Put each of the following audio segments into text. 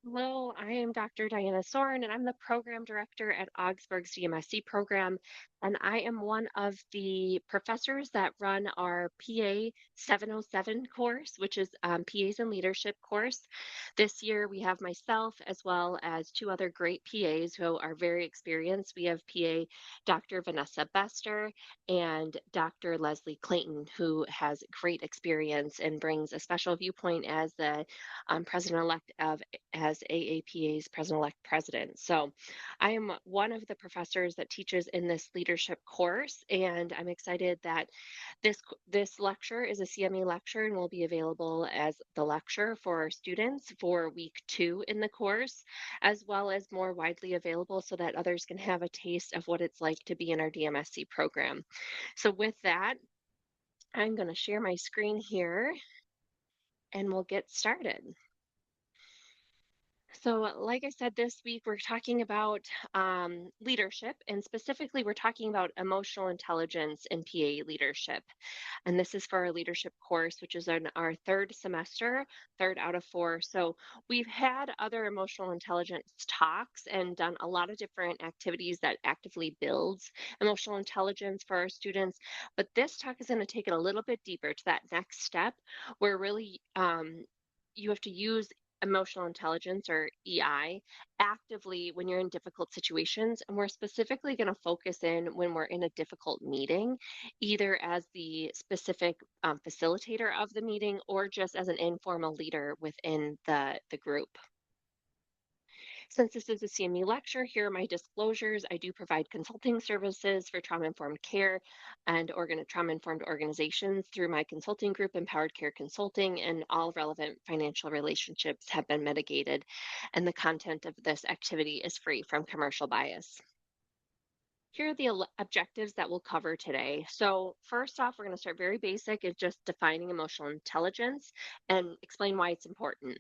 Hello, I am Dr. Diana Soren, and I'm the program director at Augsburg's DMSC program. And I am one of the professors that run our PA 707 course, which is PAs and Leadership course. This year, we have myself as well as two other great PAs who are very experienced. We have PA Dr. Vanessa Bester and Dr. Leslie Clayton, who has great experience and brings a special viewpoint as the president-elect of as AAPA's president-elect president. So I am one of the professors that teaches in this leadership course, and I'm excited that this lecture is a CME lecture and will be available as the lecture for our students for week 2 in the course, as well as more widely available so that others can have a taste of what it's like to be in our DMSC program. So with that, I'm going to share my screen here and we'll get started. So, like I said, this week we're talking about leadership, and specifically, we're talking about emotional intelligence in PA leadership. And this is for our leadership course, which is in our third semester, third out of four. So, we've had other emotional intelligence talks and done a lot of different activities that actively builds emotional intelligence for our students. But this talk is going to take it a little bit deeper to that next step where really you have to use emotional intelligence or EI actively when you're in difficult situations. And we're specifically going to focus in when we're in a difficult meeting, either as the specific facilitator of the meeting or just as an informal leader within the group. Since this is a CME lecture, here are my disclosures. I do provide consulting services for trauma-informed care and trauma-informed organizations through my consulting group, Empowered Care Consulting, and all relevant financial relationships have been mitigated, and the content of this activity is free from commercial bias. Here are the objectives that we'll cover today. So first off, we're going to start very basic at just defining emotional intelligence and explain why it's important.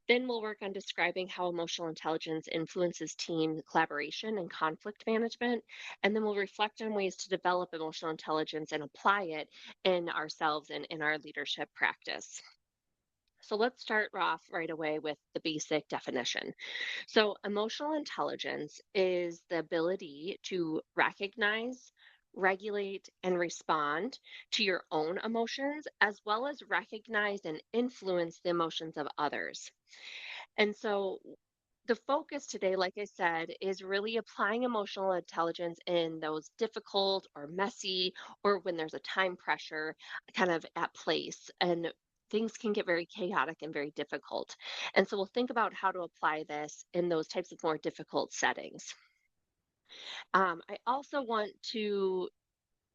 Then we'll work on describing how emotional intelligence influences team collaboration and conflict management. And then we'll reflect on ways to develop emotional intelligence and apply it in ourselves and in our leadership practice. So let's start off right away with the basic definition. So, emotional intelligence is the ability to recognize, regulate, and respond to your own emotions, as well as recognize and influence the emotions of others. And so, the focus today, like I said, is really applying emotional intelligence in those difficult or messy, or when there's a time pressure kind of at place. And things can get very chaotic and very difficult. And so we'll think about how to apply this in those types of more difficult settings. I also want to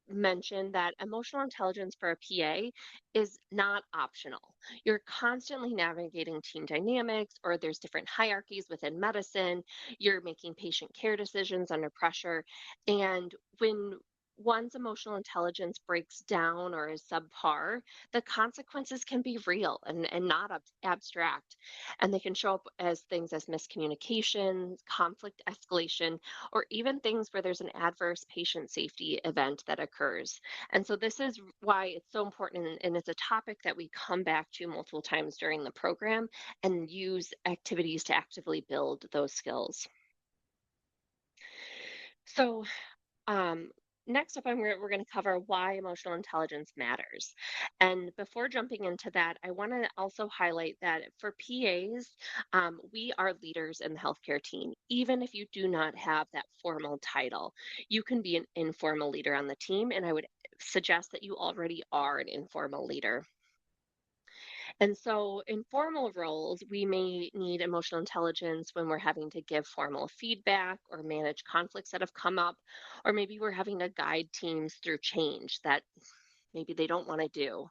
mention that emotional intelligence for a PA is not optional. You're constantly navigating team dynamics, or there's different hierarchies within medicine. You're making patient care decisions under pressure. And when one's emotional intelligence breaks down or is subpar, the consequences can be real and not abstract. And they can show up as things as miscommunication, conflict escalation, or even things where there's an adverse patient safety event that occurs. And so this is why it's so important, and it's a topic that we come back to multiple times during the program and use activities to actively build those skills. So next up, we're going to cover why emotional intelligence matters. And before jumping into that, I want to also highlight that for PAs, we are leaders in the healthcare team. Even if you do not have that formal title, you can be an informal leader on the team. And I would suggest that you already are an informal leader. And so, in formal roles, we may need emotional intelligence when we're having to give formal feedback or manage conflicts that have come up, or maybe we're having to guide teams through change that maybe they don't want to do.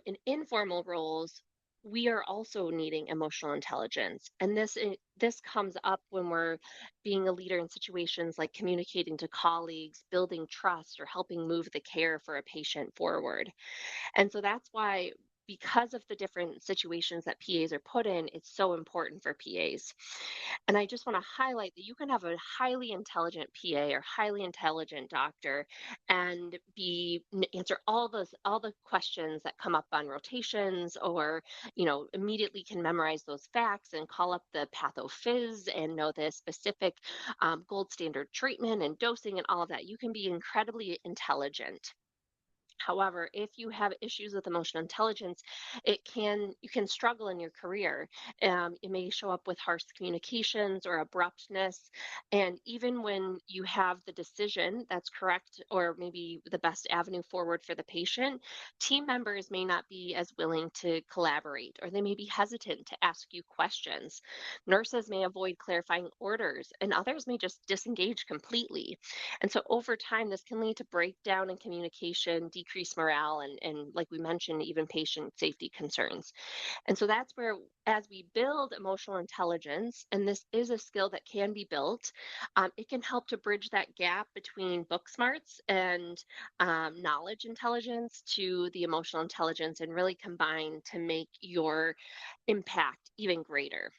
In informal roles, we are also needing emotional intelligence, and this comes up when we're being a leader in situations like communicating to colleagues, building trust, or helping move the care for a patient forward. And so that's why because of the different situations that PAs are put in, it's so important for PAs. And I just want to highlight that you can have a highly intelligent PA or highly intelligent doctor and answer all the questions that come up on rotations, or immediately can memorize those facts and call up the pathophys and know the specific gold standard treatment and dosing and all of that. You can be incredibly intelligent. However, if you have issues with emotional intelligence, you can struggle in your career. It may show up with harsh communications or abruptness, and even when you have the decision that's correct or maybe the best avenue forward for the patient, team members may not be as willing to collaborate, or they may be hesitant to ask you questions. Nurses may avoid clarifying orders, and others may just disengage completely. And so over time, this can lead to breakdown in communication, decreased morale, and like we mentioned, even patient safety concerns. And so that's where, as we build emotional intelligence, and this is a skill that can be built, it can help to bridge that gap between book smarts and knowledge intelligence to the emotional intelligence, and really combine to make your impact even greater.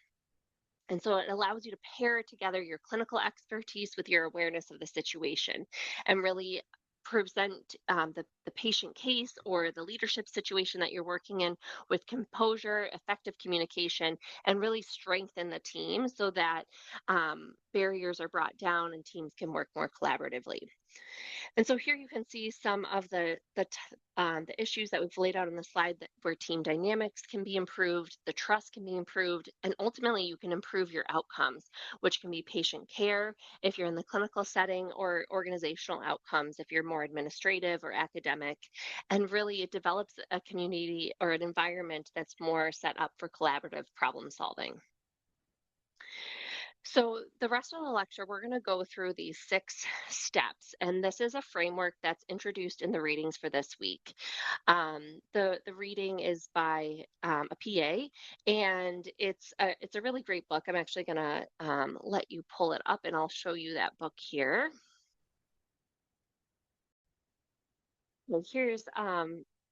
And so it allows you to pair together your clinical expertise with your awareness of the situation and really present the patient case or the leadership situation that you're working in with composure, effective communication, and really strengthen the team so that barriers are brought down and teams can work more collaboratively. And so here you can see some of the issues that we've laid out on the slide, where team dynamics can be improved, the trust can be improved, and ultimately you can improve your outcomes, which can be patient care if you're in the clinical setting, or organizational outcomes if you're more administrative or academic. And really, it develops a community or an environment that's more set up for collaborative problem solving. So, the rest of the lecture, we're going to go through these 6 steps, and this is a framework that's introduced in the readings for this week. The reading is by a PA, and it's a really great book. I'm actually going to let you pull it up, and I'll show you that book here. Well, here's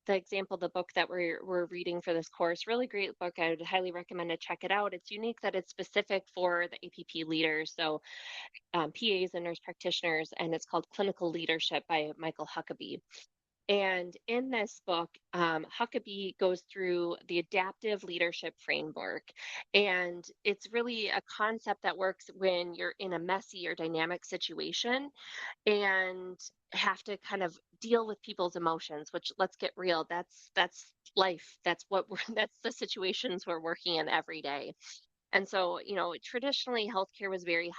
the example, the book that we're reading for this course. Really great book. I would highly recommend to check it out. It's unique that it's specific for the APP leaders, so PAs and nurse practitioners, and it's called Clinical Leadership by Michael Huckabee. And in this book, Huckabee goes through the adaptive leadership framework. And it's really a concept that works when you're in a messy or dynamic situation and have to kind of deal with people's emotions, which, let's get real, that's life. That's what we're that's the situations we're working in every day. And so, traditionally healthcare was very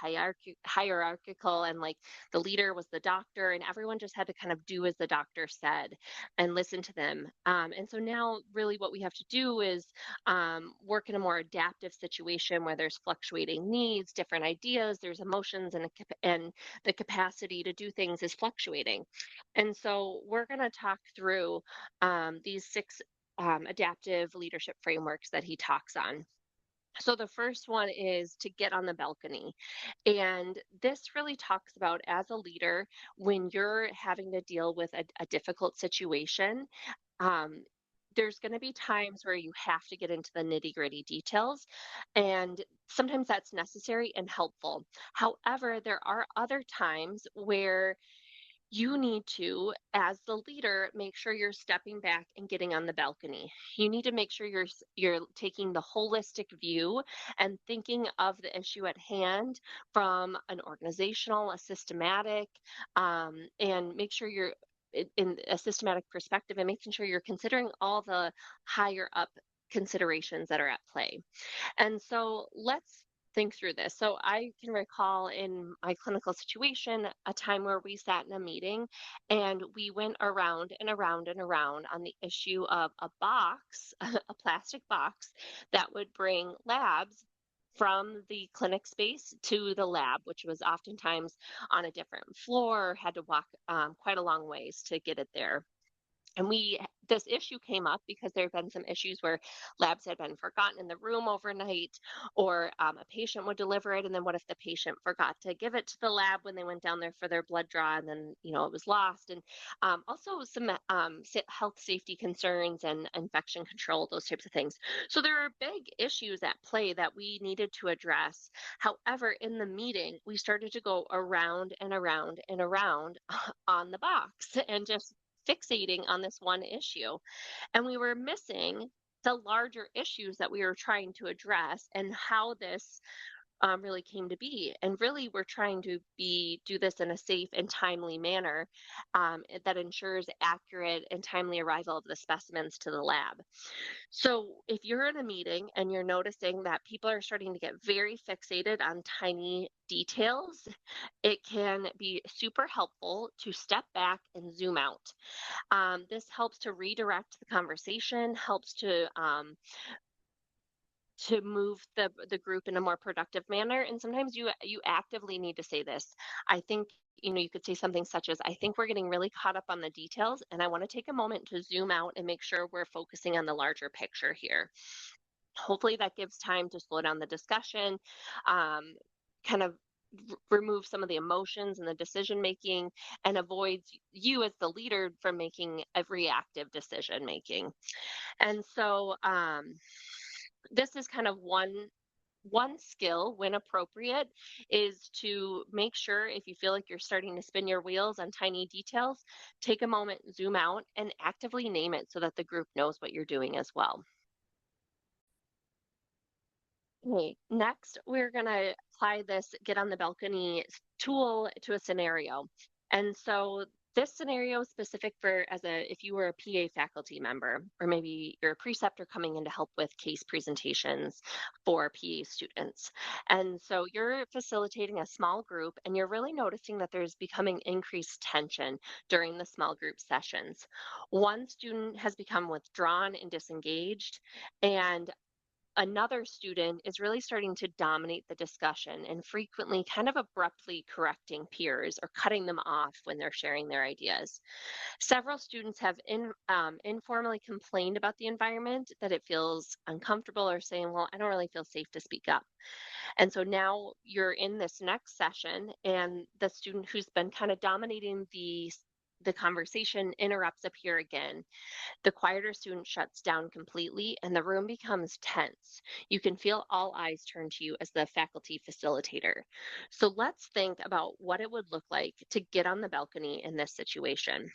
hierarchical, and like the leader was the doctor, and everyone just had to kind of do as the doctor said and listen to them. And so now, really, what we have to do is work in a more adaptive situation where there's fluctuating needs, different ideas, there's emotions, and the capacity to do things is fluctuating. And so, we're going to talk through these 6 adaptive leadership frameworks that he talks on. So the first one is to get on the balcony. And this really talks about, as a leader, when you're having to deal with a difficult situation, um, there's going to be times where you have to get into the nitty gritty details. And sometimes that's necessary and helpful. However, there are other times where you need to, as the leader, make sure you're stepping back and getting on the balcony. You need to make sure you're taking the holistic view and thinking of the issue at hand from an organizational, a systematic, and make sure you're in a systematic perspective, and making sure you're considering all the higher up considerations that are at play. And so let's think through this. So I can recall in my clinical situation a time where we sat in a meeting and we went around and around and around on the issue of a box, a plastic box that would bring labs from the clinic space to the lab, which was oftentimes on a different floor, had to walk quite a long ways to get it there. And this issue came up because there had been some issues where labs had been forgotten in the room overnight, or a patient would deliver it, and then what if the patient forgot to give it to the lab when they went down there for their blood draw, and then it was lost, and also some health safety concerns and infection control, those types of things. So there are big issues at play that we needed to address. However, in the meeting, we started to go around and around and around on the box and just fixating on this one issue. And we were missing the larger issues that we were trying to address and how this really came to be. And really, we're trying to do this in a safe and timely manner that ensures accurate and timely arrival of the specimens to the lab. So, if you're in a meeting and you're noticing that people are starting to get very fixated on tiny details, it can be super helpful to step back and zoom out. This helps to redirect the conversation, helps to move the group in a more productive manner. And sometimes you actively need to say this. I think you could say something such as, I think we're getting really caught up on the details, and I want to take a moment to zoom out and make sure we're focusing on the larger picture here. Hopefully that gives time to slow down the discussion, kind of remove some of the emotions and the decision making, and avoids you as the leader from making a reactive decision making. And so this is kind of one skill, when appropriate, is to make sure, if you feel like you're starting to spin your wheels on tiny details, take a moment, zoom out, and actively name it so that the group knows what you're doing as well. Okay, next we're going to apply this get on the balcony tool to a scenario. And so this scenario is specific for if you were a PA faculty member, or maybe you're a preceptor coming in to help with case presentations for PA students. And so you're facilitating a small group, and you're really noticing that there's becoming increased tension during the small group sessions. One student has become withdrawn and disengaged, and another student is really starting to dominate the discussion and frequently kind of abruptly correcting peers or cutting them off when they're sharing their ideas. Several students have informally complained about the environment, that it feels uncomfortable, or saying, well, I don't really feel safe to speak up. And so now you're in this next session, and the student who's been kind of dominating the conversation interrupts up here again. The quieter student shuts down completely, and the room becomes tense. You can feel all eyes turn to you as the faculty facilitator. So let's think about what it would look like to get on the balcony in this situation.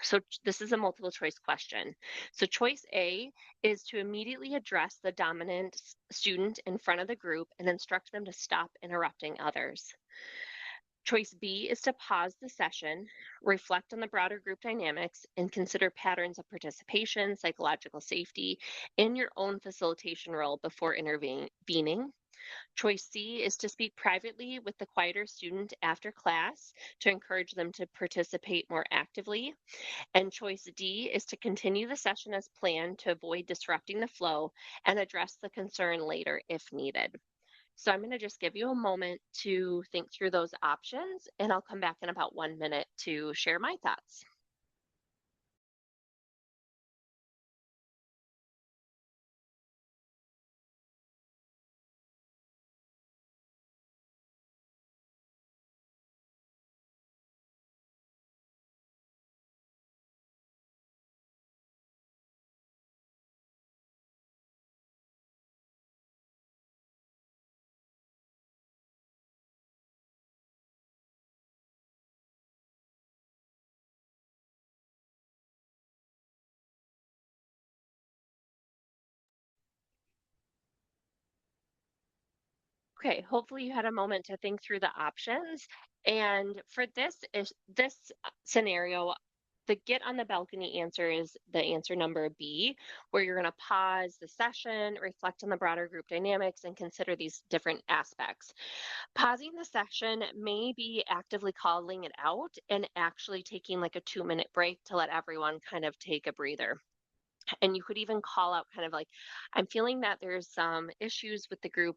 So this is a multiple choice question. So choice A is to immediately address the dominant student in front of the group and instruct them to stop interrupting others. Choice B is to pause the session, reflect on the broader group dynamics, and consider patterns of participation, psychological safety in your own facilitation role before intervening. Choice C is to speak privately with the quieter student after class to encourage them to participate more actively. And choice D is to continue the session as planned to avoid disrupting the flow and address the concern later if needed. So I'm going to just give you a moment to think through those options, and I'll come back in about 1 minute to share my thoughts. Okay, hopefully you had a moment to think through the options. And for this scenario, the get on the balcony answer is the answer number B, where you're going to pause the session, reflect on the broader group dynamics, and consider these different aspects. Pausing the session may be actively calling it out and actually taking like a 2-minute break to let everyone kind of take a breather. And you could even call out kind of like, I'm feeling that there's some issues with the group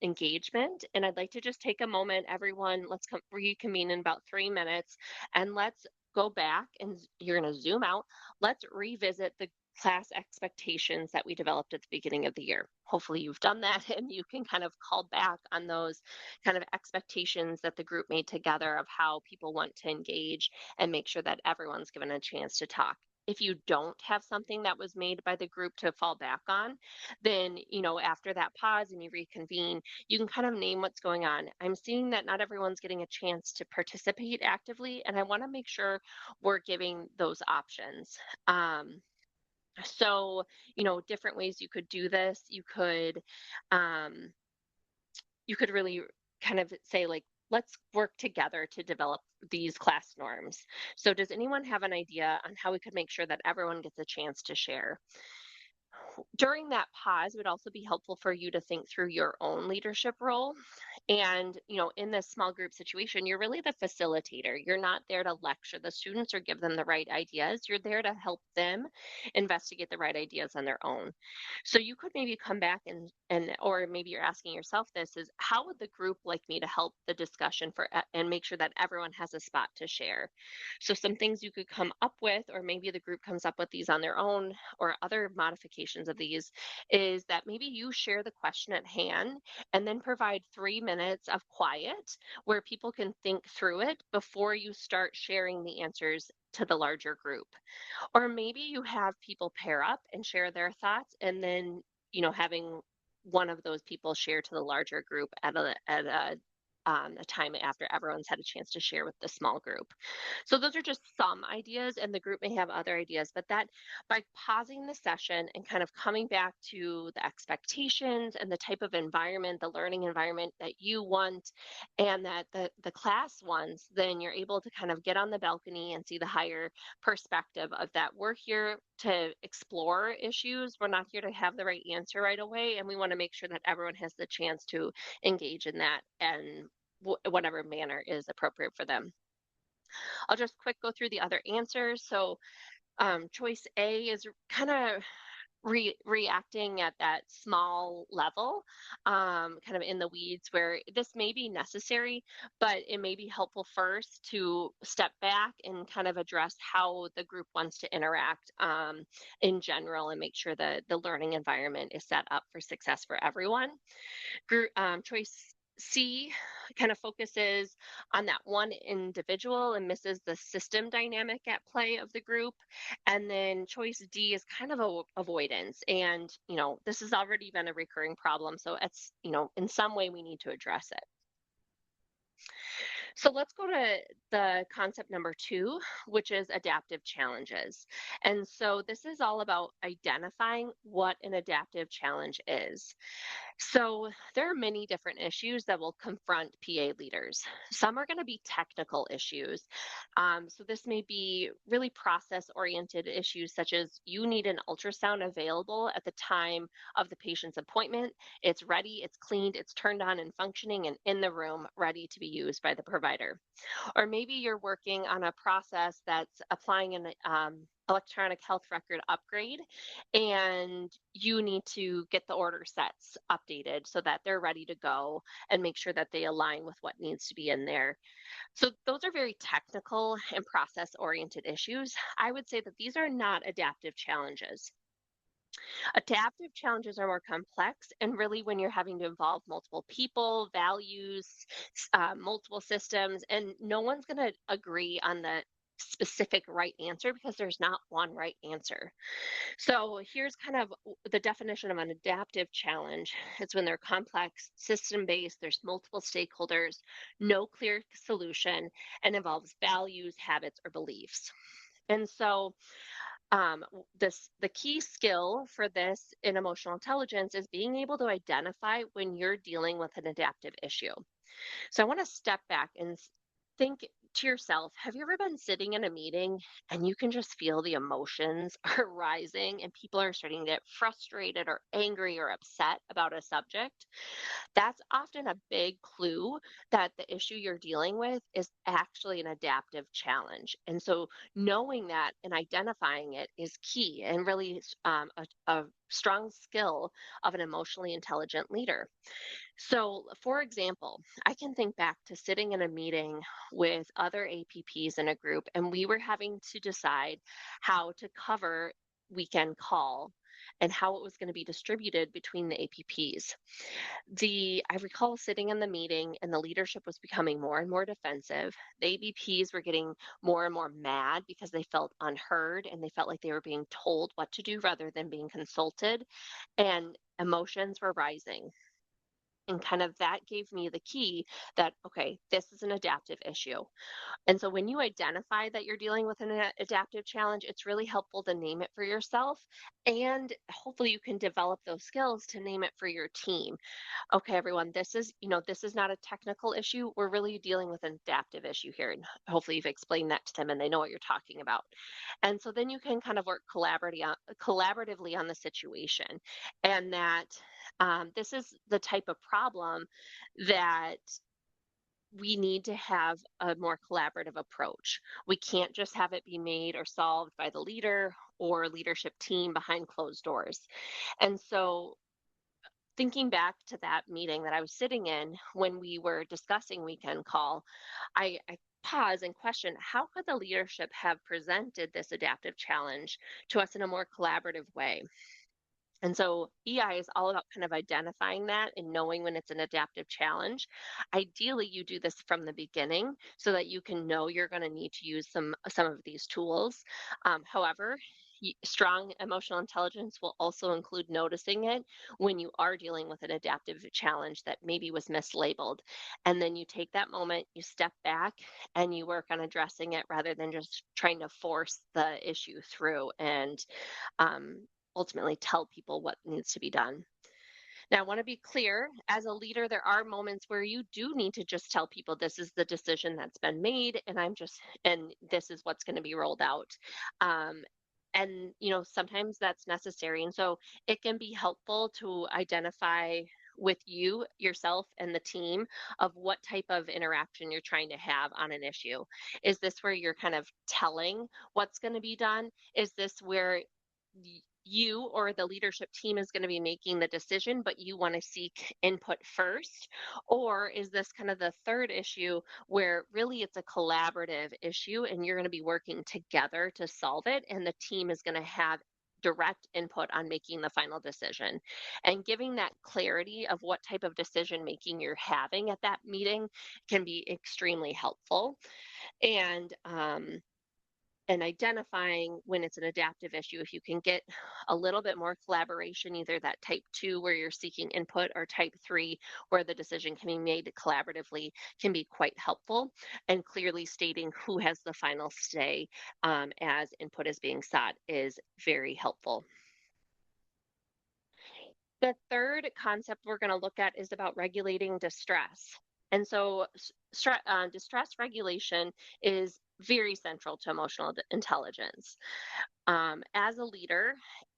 engagement, and I'd like to just take a moment, everyone, let's reconvene in about 3 minutes, and let's go back and you're going to zoom out. Let's revisit the class expectations that we developed at the beginning of the year. Hopefully, you've done that and you can kind of call back on those kind of expectations that the group made together of how people want to engage and make sure that everyone's given a chance to talk. If you don't have something that was made by the group to fall back on, then, after that pause and you reconvene, you can kind of name what's going on. I'm seeing that not everyone's getting a chance to participate actively, and I want to make sure we're giving those options. So, different ways you could do this. Um, you could really kind of say, like, let's work together to develop these class norms. So, does anyone have an idea on how we could make sure that everyone gets a chance to share? During that pause, it would also be helpful for you to think through your own leadership role. And, in this small group situation, you're really the facilitator. You're not there to lecture the students or give them the right ideas. You're there to help them investigate the right ideas on their own. So you could maybe come back or maybe you're asking yourself this is how would the group like me to help the discussion and make sure that everyone has a spot to share? So some things you could come up with, or maybe the group comes up with these on their own, or other modifications of these, is that maybe you share the question at hand and then provide 3 minutes of quiet where people can think through it before you start sharing the answers to the larger group. Or maybe you have people pair up and share their thoughts, and then, having one of those people share to the larger group at a time after everyone's had a chance to share with the small group. So those are just some ideas, and the group may have other ideas, but that by pausing the session and kind of coming back to the expectations and the type of environment, the learning environment that you want and that the class wants, then you're able to kind of get on the balcony and see the higher perspective of that. We're here to explore issues. We're not here to have the right answer right away. And we want to make sure that everyone has the chance to engage in that and whatever manner is appropriate for them. I'll just quick go through the other answers. So choice A is kind of reacting at that small level, kind of in the weeds, where this may be necessary, but it may be helpful first to step back and kind of address how the group wants to interact in general and make sure that the learning environment is set up for success for everyone. Choice C kind of focuses on that one individual and misses the system dynamic at play of the group. And then choice D is kind of avoidance. And, this has already been a recurring problem. So it's, in some way we need to address it. So let's go to the concept number 2, which is adaptive challenges. And so this is all about identifying what an adaptive challenge is. So there are many different issues that will confront PA leaders. Some are going to be technical issues. So this may be really process-oriented issues, such as you need an ultrasound available at the time of the patient's appointment. It's ready, it's cleaned, it's turned on and functioning and in the room, ready to be used by the provider. Or maybe you're working on a process that's applying an electronic health record upgrade, and you need to get the order sets updated so that they're ready to go and make sure that they align with what needs to be in there. So those are very technical and process oriented issues. I would say that these are not adaptive challenges. Adaptive challenges are more complex, and really when you're having to involve multiple people, values, multiple systems, and no one's going to agree on the specific right answer because there's not one right answer. So here's kind of the definition of an adaptive challenge. It's when they're complex, system-based, there's multiple stakeholders, no clear solution, and involves values, habits, or beliefs. And so the key skill for this in emotional intelligence is being able to identify when you're dealing with an adaptive issue. So I want to step back and think to yourself, have you ever been sitting in a meeting and you can just feel the emotions are rising and people are starting to get frustrated or angry or upset about a subject? That's often a big clue that the issue you're dealing with is actually an adaptive challenge. And so knowing that and identifying it is key and really a strong skill of an emotionally intelligent leader. So, for example, I can think back to sitting in a meeting with other APPs in a group, and we were having to decide how to cover weekend call and how it was going to be distributed between the APPs. I recall sitting in the meeting and the leadership was becoming more and more defensive. The ABPs were getting more and more mad because they felt unheard and they felt like they were being told what to do rather than being consulted. And emotions were rising. And kind of that gave me the key that, okay, this is an adaptive issue. And so when you identify that you're dealing with an adaptive challenge, it's really helpful to name it for yourself. And hopefully you can develop those skills to name it for your team. Okay, everyone, this is not a technical issue. We're really dealing with an adaptive issue here. And hopefully you've explained that to them and they know what you're talking about. And so then you can kind of work collaboratively on the situation. And that this is the type of problem that we need to have a more collaborative approach. We can't just have it be made or solved by the leader or leadership team behind closed doors. And so thinking back to that meeting that I was sitting in when we were discussing weekend call, I pause and question how could the leadership have presented this adaptive challenge to us in a more collaborative way? And so EI is all about kind of identifying that and knowing when it's an adaptive challenge. Ideally, you do this from the beginning so that you can know you're going to need to use some of these tools. However, strong emotional intelligence will also include noticing it when you are dealing with an adaptive challenge that maybe was mislabeled. And then you take that moment, you step back, and you work on addressing it rather than just trying to force the issue through and um, ultimately tell people what needs to be done. Now, I want to be clear as a leader, there are moments where you do need to just tell people this is the decision that's been made, and this is what's going to be rolled out. Um, and, sometimes that's necessary. And so it can be helpful to identify with you, yourself, and the team of what type of interaction you're trying to have on an issue. Is this where you're kind of telling what's going to be done? Is this where you or the leadership team is going to be making the decision, but you want to seek input first? Or is this kind of the third issue where really it's a collaborative issue and you're going to be working together to solve it, and the team is going to have direct input on making the final decision? And giving that clarity of what type of decision making you're having at that meeting can be extremely helpful. And identifying when it's an adaptive issue, if you can get a little bit more collaboration, either that type 2 where you're seeking input or type 3 where the decision can be made collaboratively, can be quite helpful. And clearly stating who has the final say as input is being sought is very helpful. The third concept we're going to look at is about regulating distress. And so, distress regulation is very central to emotional intelligence. As a leader,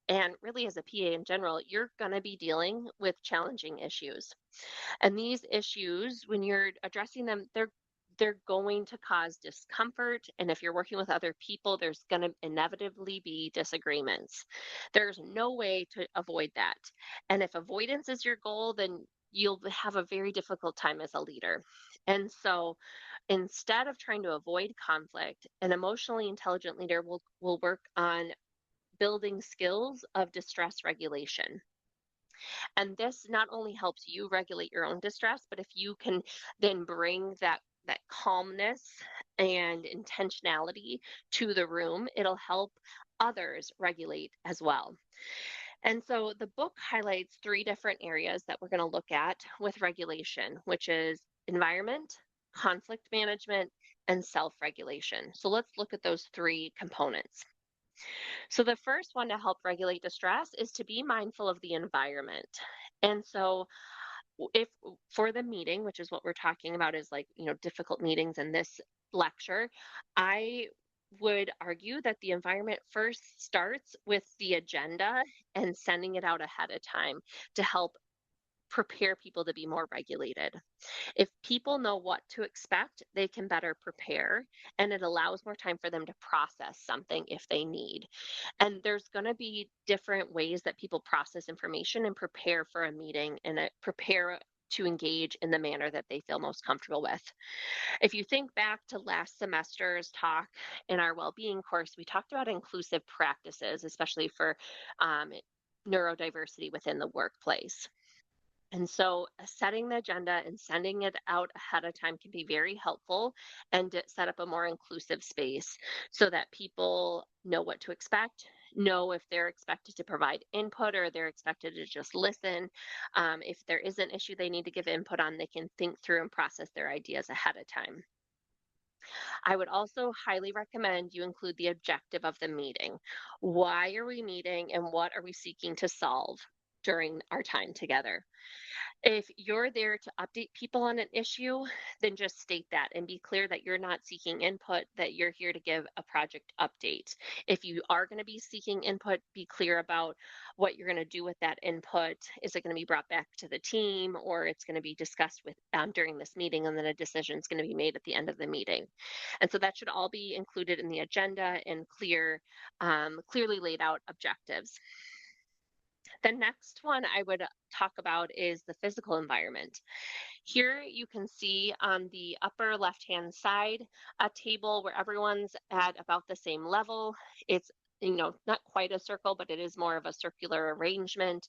and really as a PA in general, you're going to be dealing with challenging issues. And these issues, when you're addressing them, they're going to cause discomfort. And if you're working with other people, there's going to inevitably be disagreements. There's no way to avoid that. And if avoidance is your goal, then you'll have a very difficult time as a leader. And so instead of trying to avoid conflict, an emotionally intelligent leader will work on building skills of distress regulation. And this not only helps you regulate your own distress, but if you can then bring that calmness and intentionality to the room, it'll help others regulate as well. And so the book highlights three different areas that we're going to look at with regulation, which is environment, conflict management, and self regulation. So let's look at those three components. So, the first one to help regulate distress is to be mindful of the environment. And so, if for the meeting, which is what we're talking about, is like, difficult meetings in this lecture, I would argue that the environment first starts with the agenda and sending it out ahead of time to help prepare people to be more regulated. If people know what to expect, they can better prepare, and it allows more time for them to process something if they need. And there's going to be different ways that people process information and prepare for a meeting and prepare to engage in the manner that they feel most comfortable with. If you think back to last semester's talk in our well-being course, we talked about inclusive practices, especially for um, neurodiversity within the workplace. And so setting the agenda and sending it out ahead of time can be very helpful and to set up a more inclusive space so that people know what to expect, know if they're expected to provide input or they're expected to just listen. If there is an issue they need to give input on, they can think through and process their ideas ahead of time. I would also highly recommend you include the objective of the meeting. Why are we meeting and what are we seeking to solve during our time together? If you're there to update people on an issue, then just state that and be clear that you're not seeking input, that you're here to give a project update. If you are going to be seeking input, be clear about what you're going to do with that input. Is it going to be brought back to the team, or it's going to be discussed with during this meeting, and then a decision is going to be made at the end of the meeting? And so that should all be included in the agenda and clearly laid out objectives. The next one I would talk about is the physical environment. Here you can see on the upper left-hand side a table where everyone's at about the same level. It's not quite a circle, but it is more of a circular arrangement.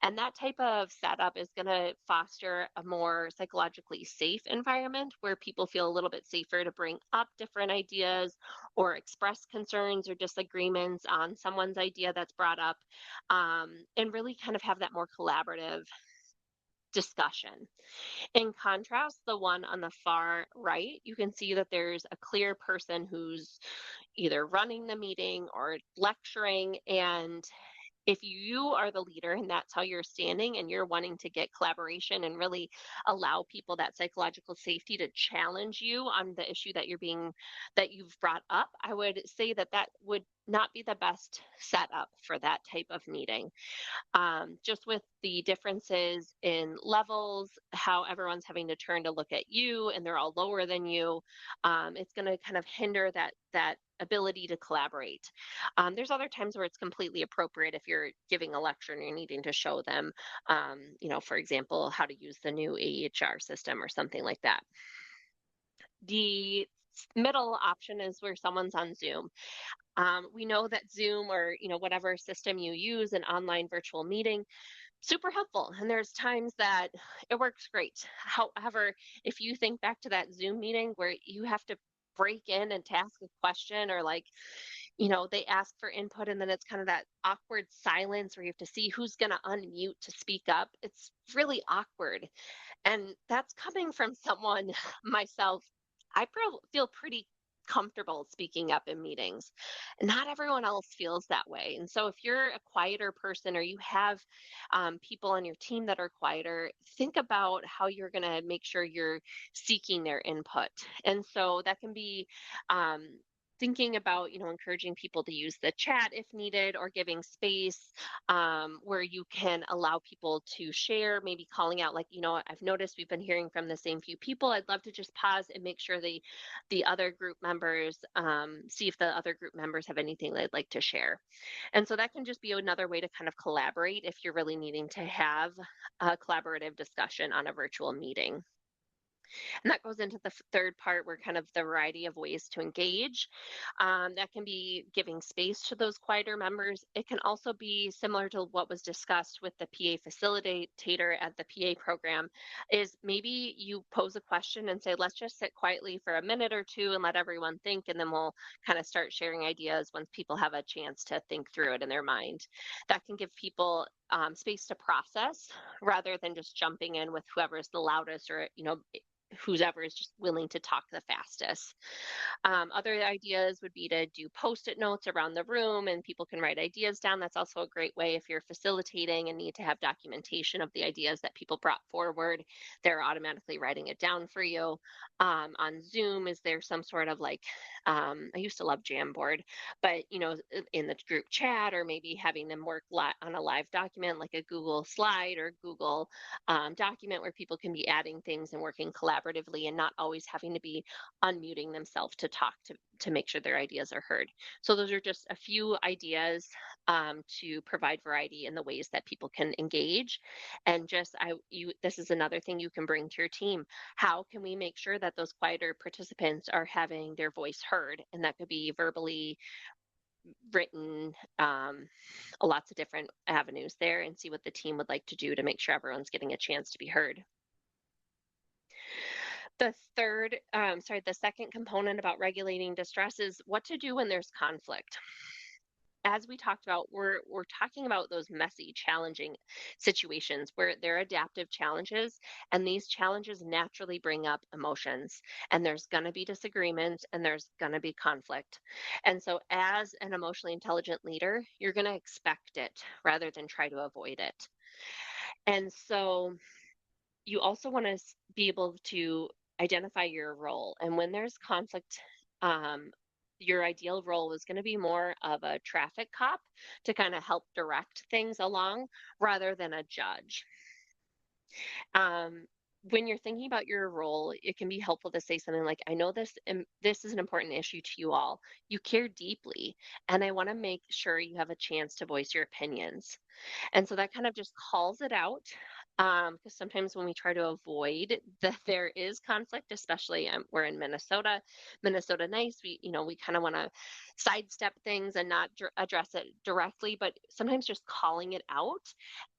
And that type of setup is going to foster a more psychologically safe environment where people feel a little bit safer to bring up different ideas or express concerns or disagreements on someone's idea that's brought up, and really kind of have that more collaborative discussion. In contrast, the one on the far right, you can see that there's a clear person who's either running the meeting or lecturing. And if you are the leader and that's how you're standing and you're wanting to get collaboration and really allow people that psychological safety to challenge you on the issue that you've brought up, I would say that that would not be the best setup for that type of meeting. Just with the differences in levels, how everyone's having to turn to look at you and they're all lower than you, it's going to kind of hinder that ability to collaborate. There's other times where it's completely appropriate if you're giving a lecture and you're needing to show them, for example, how to use the new AHR system or something like that. The middle option is where someone's on Zoom. We know that Zoom or whatever system you use, an online virtual meeting, super helpful. And there's times that it works great. However, if you think back to that Zoom meeting where you have to break in and to ask a question, or they ask for input and then it's kind of that awkward silence where you have to see who's going to unmute to speak up, it's really awkward. And that's coming from someone myself. Feel pretty comfortable speaking up in meetings. Not everyone else feels that way. And so if you're a quieter person or you have people on your team that are quieter, think about how you're going to make sure you're seeking their input. And so that can be thinking about encouraging people to use the chat if needed, or giving space where you can allow people to share, maybe calling out like, I've noticed we've been hearing from the same few people. I'd love to just pause and make sure the other group members, see if the other group members have anything they'd like to share. And so that can just be another way to kind of collaborate if you're really needing to have a collaborative discussion on a virtual meeting. And that goes into the third part, where kind of the variety of ways to engage. That can be giving space to those quieter members. It can also be similar to what was discussed with the PA facilitator at the PA program, is maybe you pose a question and say, let's just sit quietly for a minute or two and let everyone think, and then we'll kind of start sharing ideas once people have a chance to think through it in their mind. That can give people space to process rather than just jumping in with whoever's the loudest or, whoever is just willing to talk the fastest. Other ideas would be to do post-it notes around the room and people can write ideas down. That's also a great way if you're facilitating and need to have documentation of the ideas that people brought forward. They're automatically writing it down for you. On Zoom, is there some sort of like, I used to love Jamboard, but in the group chat or maybe having them work on a live document like a Google slide or Google document where people can be adding things and working collaboratively and not always having to be unmuting themselves to talk to make sure their ideas are heard. So those are just a few ideas to provide variety in the ways that people can engage. And this is another thing you can bring to your team. How can we make sure that those quieter participants are having their voice heard? And that could be verbally, written, lots of different avenues there, and see what the team would like to do to make sure everyone's getting a chance to be heard. The second component about regulating distress is what to do when there's conflict. As we talked about, we're talking about those messy, challenging situations where they're adaptive challenges, and these challenges naturally bring up emotions, and there's going to be disagreements, and there's going to be conflict. And so, as an emotionally intelligent leader, you're going to expect it rather than try to avoid it. And so, you also want to be able to identify your role. And when there's conflict, um, your ideal role is going to be more of a traffic cop to kind of help direct things along rather than a judge. When you're thinking about your role, it can be helpful to say something like, I know this is an important issue to you all. You care deeply, and I want to make sure you have a chance to voice your opinions. And so that kind of just calls it out. Because sometimes when we try to avoid that there is conflict, especially we're in Minnesota nice, we kind of want to sidestep things and not address it directly, but sometimes just calling it out,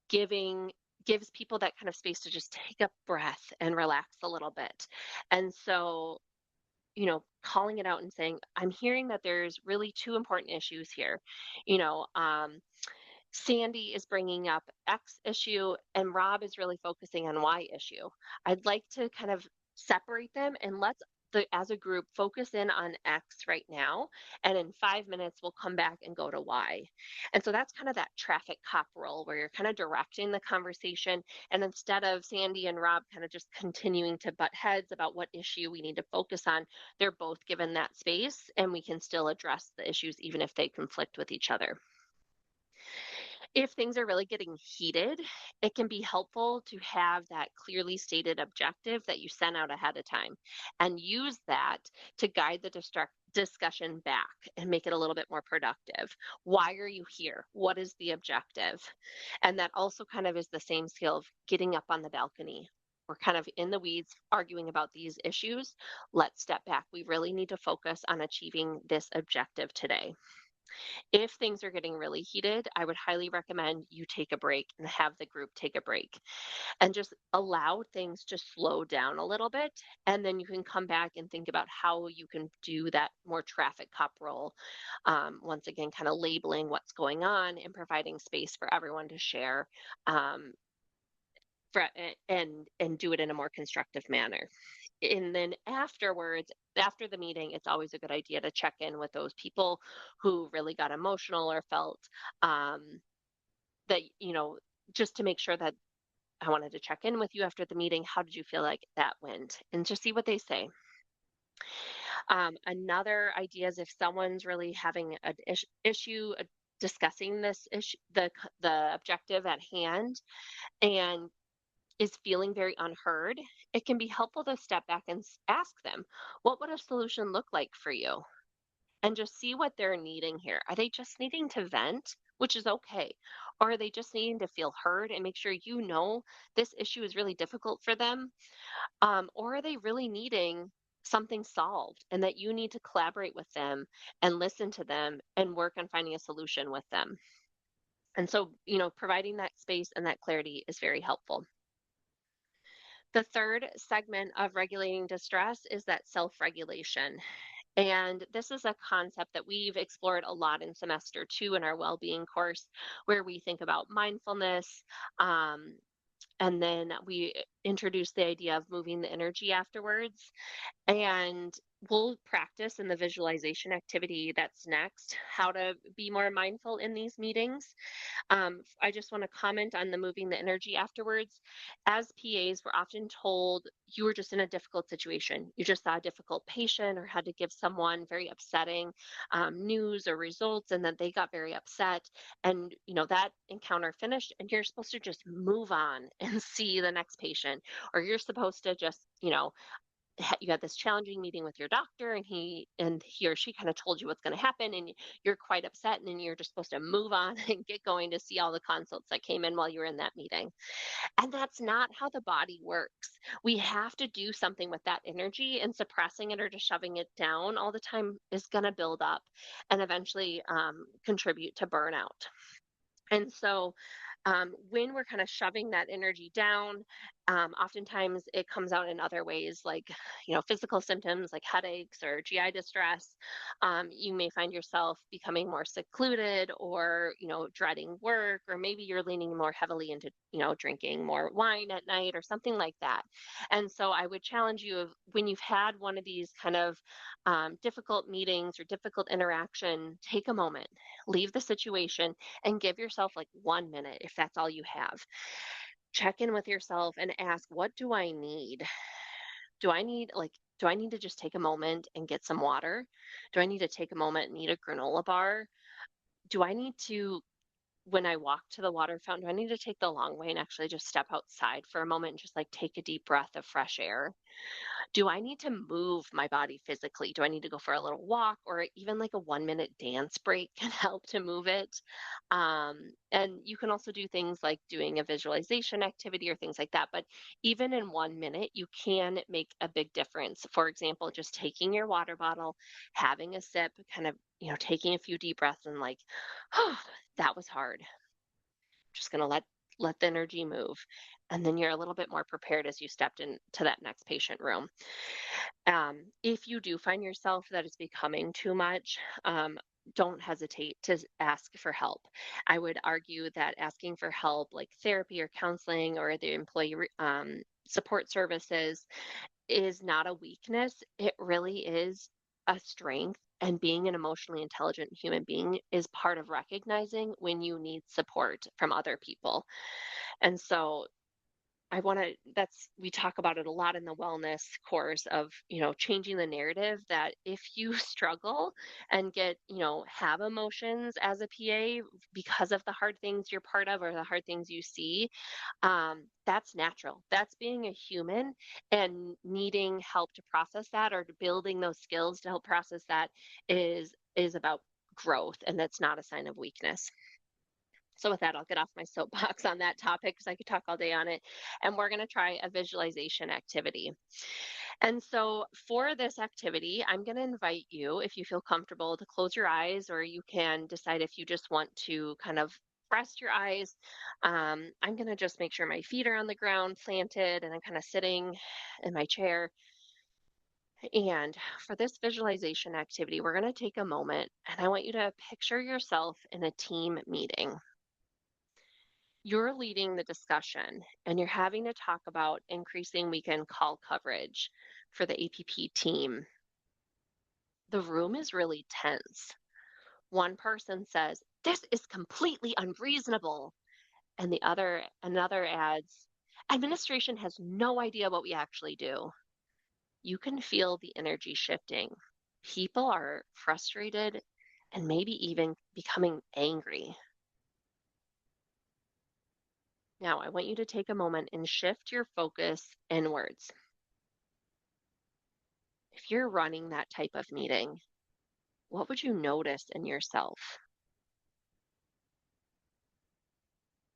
giving gives people that kind of space to just take a breath and relax a little bit. And so, calling it out and saying, I'm hearing that there's really two important issues here. You know, Sandy is bringing up X issue and Rob is really focusing on Y issue. I'd like to kind of separate them and as a group, focus in on X right now. And in 5 minutes, we'll come back and go to Y. And so that's kind of that traffic cop role where you're kind of directing the conversation. And instead of Sandy and Rob kind of just continuing to butt heads about what issue we need to focus on, they're both given that space and we can still address the issues even if they conflict with each other. If things are really getting heated, it can be helpful to have that clearly stated objective that you sent out ahead of time and use that to guide the discussion back and make it a little bit more productive. Why are you here? What is the objective? And that also kind of is the same skill of getting up on the balcony. We're kind of in the weeds arguing about these issues. Let's step back. We really need to focus on achieving this objective today. If things are getting really heated, I would highly recommend you take a break and have the group take a break and just allow things to slow down a little bit. And then you can come back and think about how you can do that more traffic cop role. Once again, kind of labeling what's going on and providing space for everyone to share, and do it in a more constructive manner. And then afterwards, after the meeting, it's always a good idea to check in with those people who really got emotional or felt that, just to make sure that I wanted to check in with you after the meeting. How did you feel like that went? And just see what they say. Another idea is if someone's really having an issue discussing this issue, the objective at hand, and is feeling very unheard, it can be helpful to step back and ask them, what would a solution look like for you? And just see what they're needing here. Are they just needing to vent, which is okay? Or are they just needing to feel heard and make sure this issue is really difficult for them? Or are they really needing something solved and that you need to collaborate with them and listen to them and work on finding a solution with them? And so, providing that space and that clarity is very helpful. The third segment of regulating distress is that self-regulation. And this is a concept that we've explored a lot in semester 2 in our well-being course, where we think about mindfulness. And then we introduce the idea of moving the energy afterwards. And we'll practice in the visualization activity that's next how to be more mindful in these meetings. I just want to comment on the moving the energy afterwards. As PAs, we're often told you were just in a difficult situation. You just saw a difficult patient or had to give someone very upsetting news or results, and then they got very upset. And that encounter finished, and you're supposed to just move on and see the next patient, or you're supposed to just you had this challenging meeting with your doctor, and he or she kind of told you what's going to happen, and you're quite upset, and then you're just supposed to move on and get going to see all the consults that came in while you were in that meeting. And that's not how the body works. We have to do something with that energy, and suppressing it or just shoving it down all the time is going to build up and eventually contribute to burnout. And so when we're kind of shoving that energy down, oftentimes it comes out in other ways, like, physical symptoms like headaches or GI distress. You may find yourself becoming more secluded, or, dreading work, or maybe you're leaning more heavily into, drinking more wine at night or something like that. And so I would challenge you, of when you've had one of these kind of difficult meetings or difficult interaction, take a moment, leave the situation, and give yourself like 1 minute if that's all you have. Check in with yourself and ask, what do I need? Do I need to just take a moment and get some water? Do I need to take a moment and eat a granola bar? Do I need to, when I walk to the water fountain, do I need to take the long way and actually just step outside for a moment and just like take a deep breath of fresh air? Do I need to move my body physically? Do I need to go for a little walk, or even like a 1 minute dance break can help to move it? And you can also do things like doing a visualization activity or things like that. But even in 1 minute, you can make a big difference. For example, just taking your water bottle, having a sip, kind of, taking a few deep breaths and like, oh, that was hard. Just going to let the energy move. And then you're a little bit more prepared as you stepped into that next patient room. If you do find yourself that it's becoming too much, don't hesitate to ask for help. I would argue that asking for help, like therapy or counseling or the employee support services, is not a weakness. It really is a strength. And being an emotionally intelligent human being is part of recognizing when you need support from other people. And so we talk about it a lot in the wellness course of, changing the narrative that if you struggle and have emotions as a PA because of the hard things you're part of or the hard things you see, that's natural. That's being a human, and needing help to process that, or building those skills to help process that is about growth, and that's not a sign of weakness. So with that, I'll get off my soapbox on that topic because I could talk all day on it. And we're going to try a visualization activity. And so for this activity, I'm going to invite you, if you feel comfortable, to close your eyes, or you can decide if you just want to kind of rest your eyes. I'm going to just make sure my feet are on the ground, planted, and I'm kind of sitting in my chair. And for this visualization activity, we're going to take a moment, and I want you to picture yourself in a team meeting. You're leading the discussion, and you're having to talk about increasing weekend call coverage for the APP team. The room is really tense. One person says, "This is completely unreasonable." And another adds, "Administration has no idea what we actually do." You can feel the energy shifting. People are frustrated and maybe even becoming angry. Now, I want you to take a moment and shift your focus inwards. If you're running that type of meeting, what would you notice in yourself?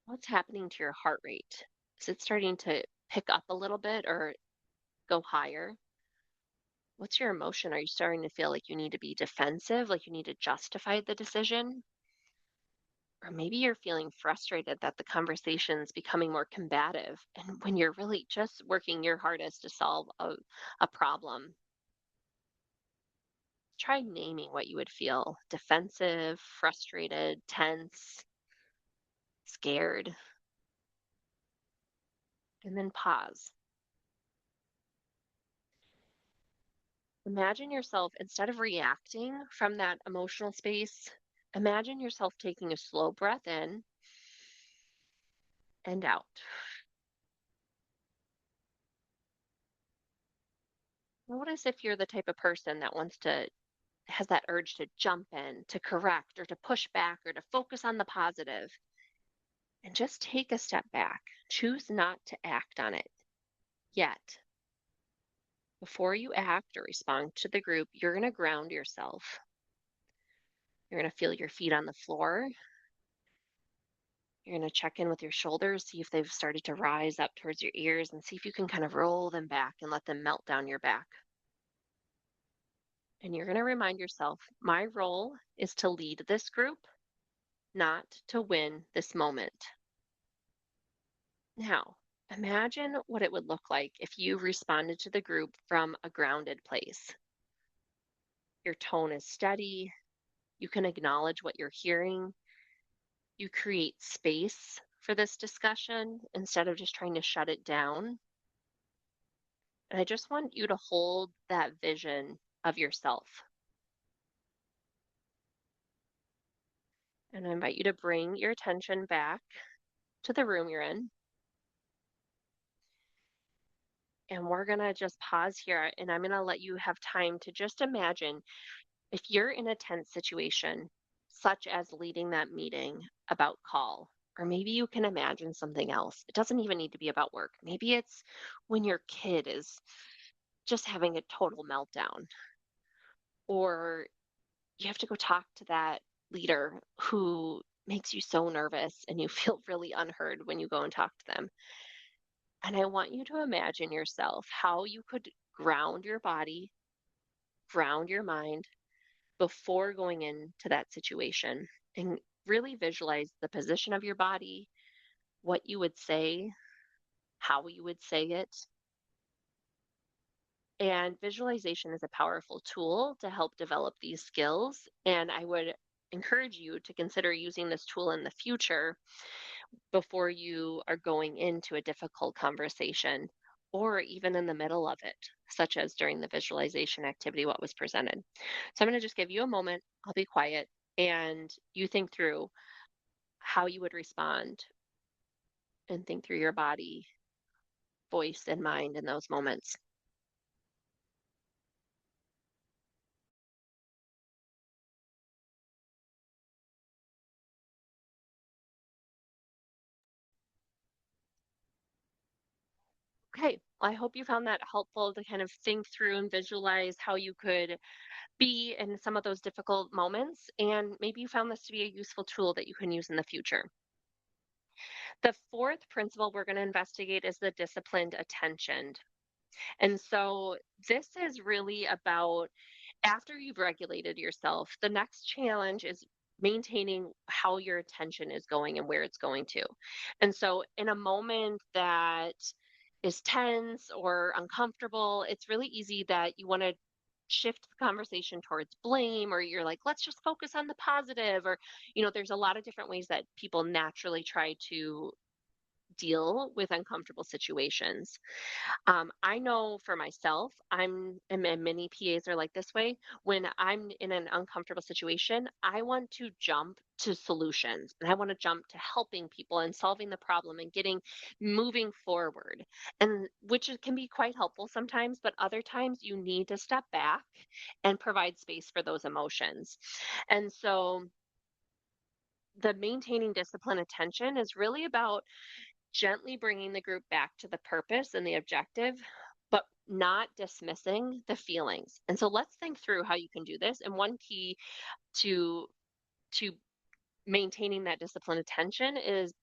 What's happening to your heart rate? Is it starting to pick up a little bit or go higher? What's your emotion? Are you starting to feel like you need to be defensive, like you need to justify the decision? Or maybe you're feeling frustrated that the conversation's becoming more combative, and when you're really just working your hardest to solve a problem. Try naming what you would feel: defensive, frustrated, tense, scared. And then pause. Imagine yourself, instead of reacting from that emotional space, imagine yourself taking a slow breath in and out. Notice if you're the type of person that has that urge to jump in, to correct, or to push back, or to focus on the positive, and just take a step back. Choose not to act on it yet. Before you act or respond to the group, you're going to ground yourself. You're going to feel your feet on the floor. You're going to check in with your shoulders, see if they've started to rise up towards your ears, and see if you can kind of roll them back and let them melt down your back. And you're going to remind yourself, my role is to lead this group, not to win this moment. Now, imagine what it would look like if you responded to the group from a grounded place. Your tone is steady. You can acknowledge what you're hearing. You create space for this discussion instead of just trying to shut it down. And I just want you to hold that vision of yourself. And I invite you to bring your attention back to the room you're in. And we're going to just pause here and I'm going to let you have time to just imagine if you're in a tense situation, such as leading that meeting about call, or maybe you can imagine something else. It doesn't even need to be about work. Maybe it's when your kid is just having a total meltdown, or you have to go talk to that leader who makes you so nervous and you feel really unheard when you go and talk to them. And I want you to imagine yourself how you could ground your body, ground your mind before going into that situation, and really visualize the position of your body, what you would say, how you would say it. And visualization is a powerful tool to help develop these skills. And I would encourage you to consider using this tool in the future before you are going into a difficult conversation or even in the middle of it, such as during the visualization activity, what was presented. So I'm going to just give you a moment. I'll be quiet and you think through how you would respond and think through your body, voice, and mind in those moments. Okay, well, I hope you found that helpful to kind of think through and visualize how you could be in some of those difficult moments. And maybe you found this to be a useful tool that you can use in the future. The fourth principle we're going to investigate is the disciplined attention. And so this is really about after you've regulated yourself, the next challenge is maintaining how your attention is going and where it's going to. And so, in a moment that is tense or uncomfortable, it's really easy that you want to shift the conversation towards blame, or you're like, let's just focus on the positive, or, there's a lot of different ways that people naturally try to deal with uncomfortable situations. I know for myself, and many PAs are like this way. When I'm in an uncomfortable situation, I want to jump to solutions and I want to jump to helping people and solving the problem and moving forward. And can be quite helpful sometimes, but other times you need to step back and provide space for those emotions. And so the maintaining discipline attention is really about gently bringing the group back to the purpose and the objective, but not dismissing the feelings. And so let's think through how you can do this. And one key to to maintaining that disciplined attention is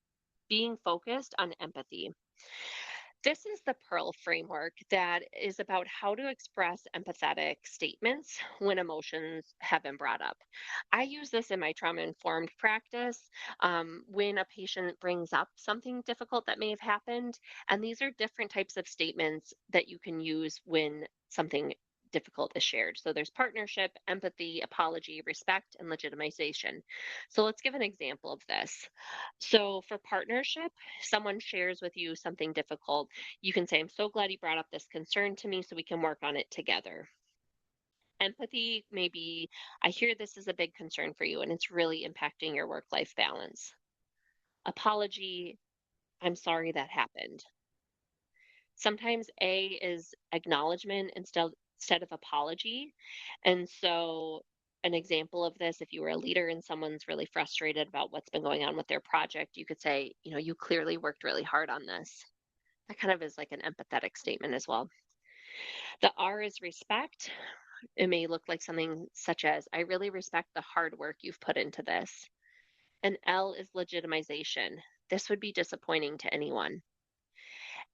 being focused on empathy. This is the Pearl framework that is about how to express empathetic statements when emotions have been brought up. I use this in my trauma informed practice when a patient brings up something difficult that may have happened. And these are different types of statements that you can use when something difficult is shared. So there's partnership, empathy, apology, respect, and legitimization. So let's give an example of this. So for partnership, someone shares with you something difficult, you can say, I'm so glad you brought up this concern to me so we can work on it together. Empathy, maybe, I hear this is a big concern for you and it's really impacting your work life balance. Apology, I'm sorry that happened. Sometimes A is acknowledgement instead of apology. And so, an example of this, if you were a leader and someone's really frustrated about what's been going on with their project, you could say, you clearly worked really hard on this. That kind of is like an empathetic statement as well. The R is respect. It may look like something such as, I really respect the hard work you've put into this. And L is legitimization. This would be disappointing to anyone.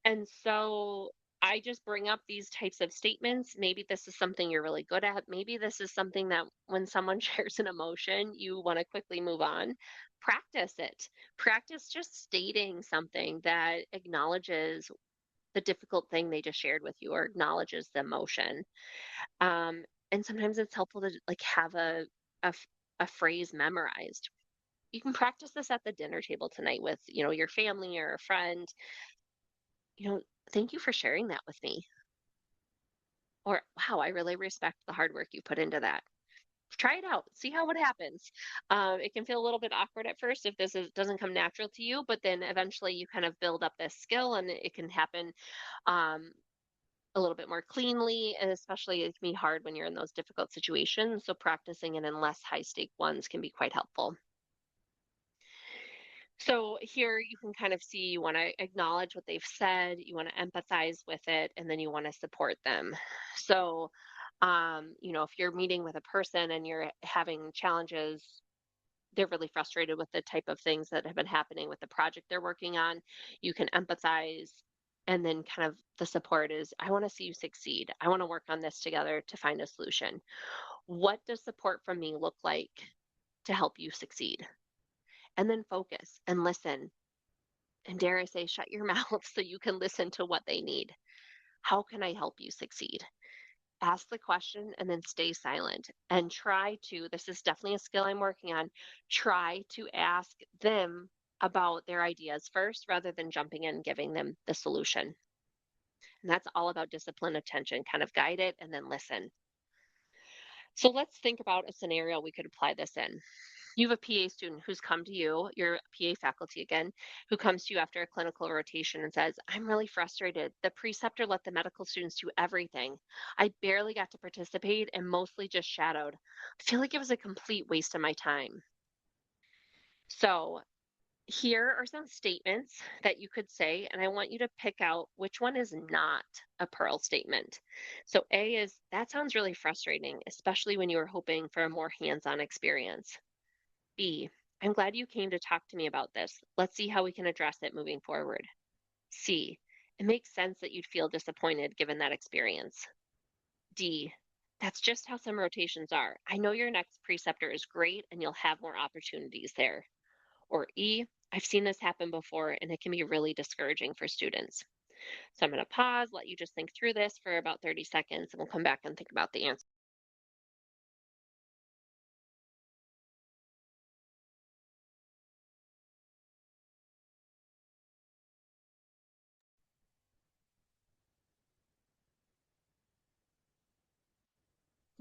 And so I just bring up these types of statements. Maybe this is something you're really good at. Maybe this is something that when someone shares an emotion, you want to quickly move on. Practice it. Practice just stating something that acknowledges the difficult thing they just shared with you or acknowledges the emotion. And sometimes it's helpful to like have a f- a phrase memorized. You can practice this at the dinner table tonight with, your family or a friend. You know, thank you for sharing that with me. Or, wow, I really respect the hard work you put into that. Try it out. See how it happens. It can feel a little bit awkward at first if doesn't come natural to you, but then eventually you kind of build up this skill and it can happen um, a little bit more cleanly. And especially it can be hard when you're in those difficult situations. So practicing it in less high stake ones can be quite helpful. So here you can kind of see you want to acknowledge what they've said, you want to empathize with it, and then you want to support them. So, if you're meeting with a person and you're having challenges, they're really frustrated with the type of things that have been happening with the project they're working on, you can empathize. And then, kind of, the support is, I want to see you succeed. I want to work on this together to find a solution. What does support from me look like to help you succeed? And then focus and listen, and dare I say, shut your mouth so you can listen to what they need. How can I help you succeed? Ask the question and then stay silent and try to, this is definitely a skill I'm working on, try to ask them about their ideas first rather than jumping in and giving them the solution. And that's all about discipline, attention, kind of guide it and then listen. So let's think about a scenario we could apply this in. You have a PA student who's come to you, your PA faculty again, who comes to you after a clinical rotation and says, I'm really frustrated. The preceptor let the medical students do everything. I barely got to participate and mostly just shadowed. I feel like it was a complete waste of my time. So, here are some statements that you could say, and I want you to pick out which one is not a Pearl statement. So, A is, that sounds really frustrating, especially when you were hoping for a more hands on experience. B, I'm glad you came to talk to me about this. Let's see how we can address it moving forward. C, it makes sense that you'd feel disappointed given that experience. D, that's just how some rotations are. I know your next preceptor is great and you'll have more opportunities there. Or E, I've seen this happen before and it can be really discouraging for students. So I'm going to pause, let you just think through this for about 30 seconds, and we'll come back and think about the answer.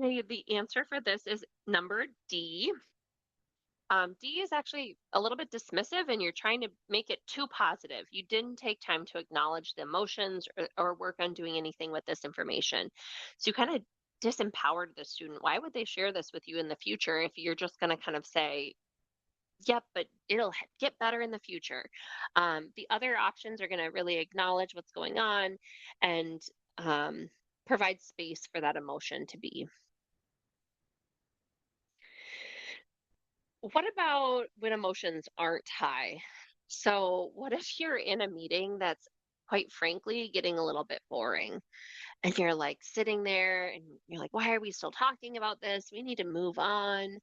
Okay, the answer for this is number D. D is actually a little bit dismissive and you're trying to make it too positive. You didn't take time to acknowledge the emotions or work on doing anything with this information. So you kind of disempowered the student. Why would they share this with you in the future if you're just going to kind of say, yep, but it'll get better in the future? The other options are going to really acknowledge what's going on and provide space for that emotion to be. What about when emotions aren't high? So, what if you're in a meeting that's quite frankly getting a little bit boring and you're like sitting there and you're like, why are we still talking about this? We need to move on.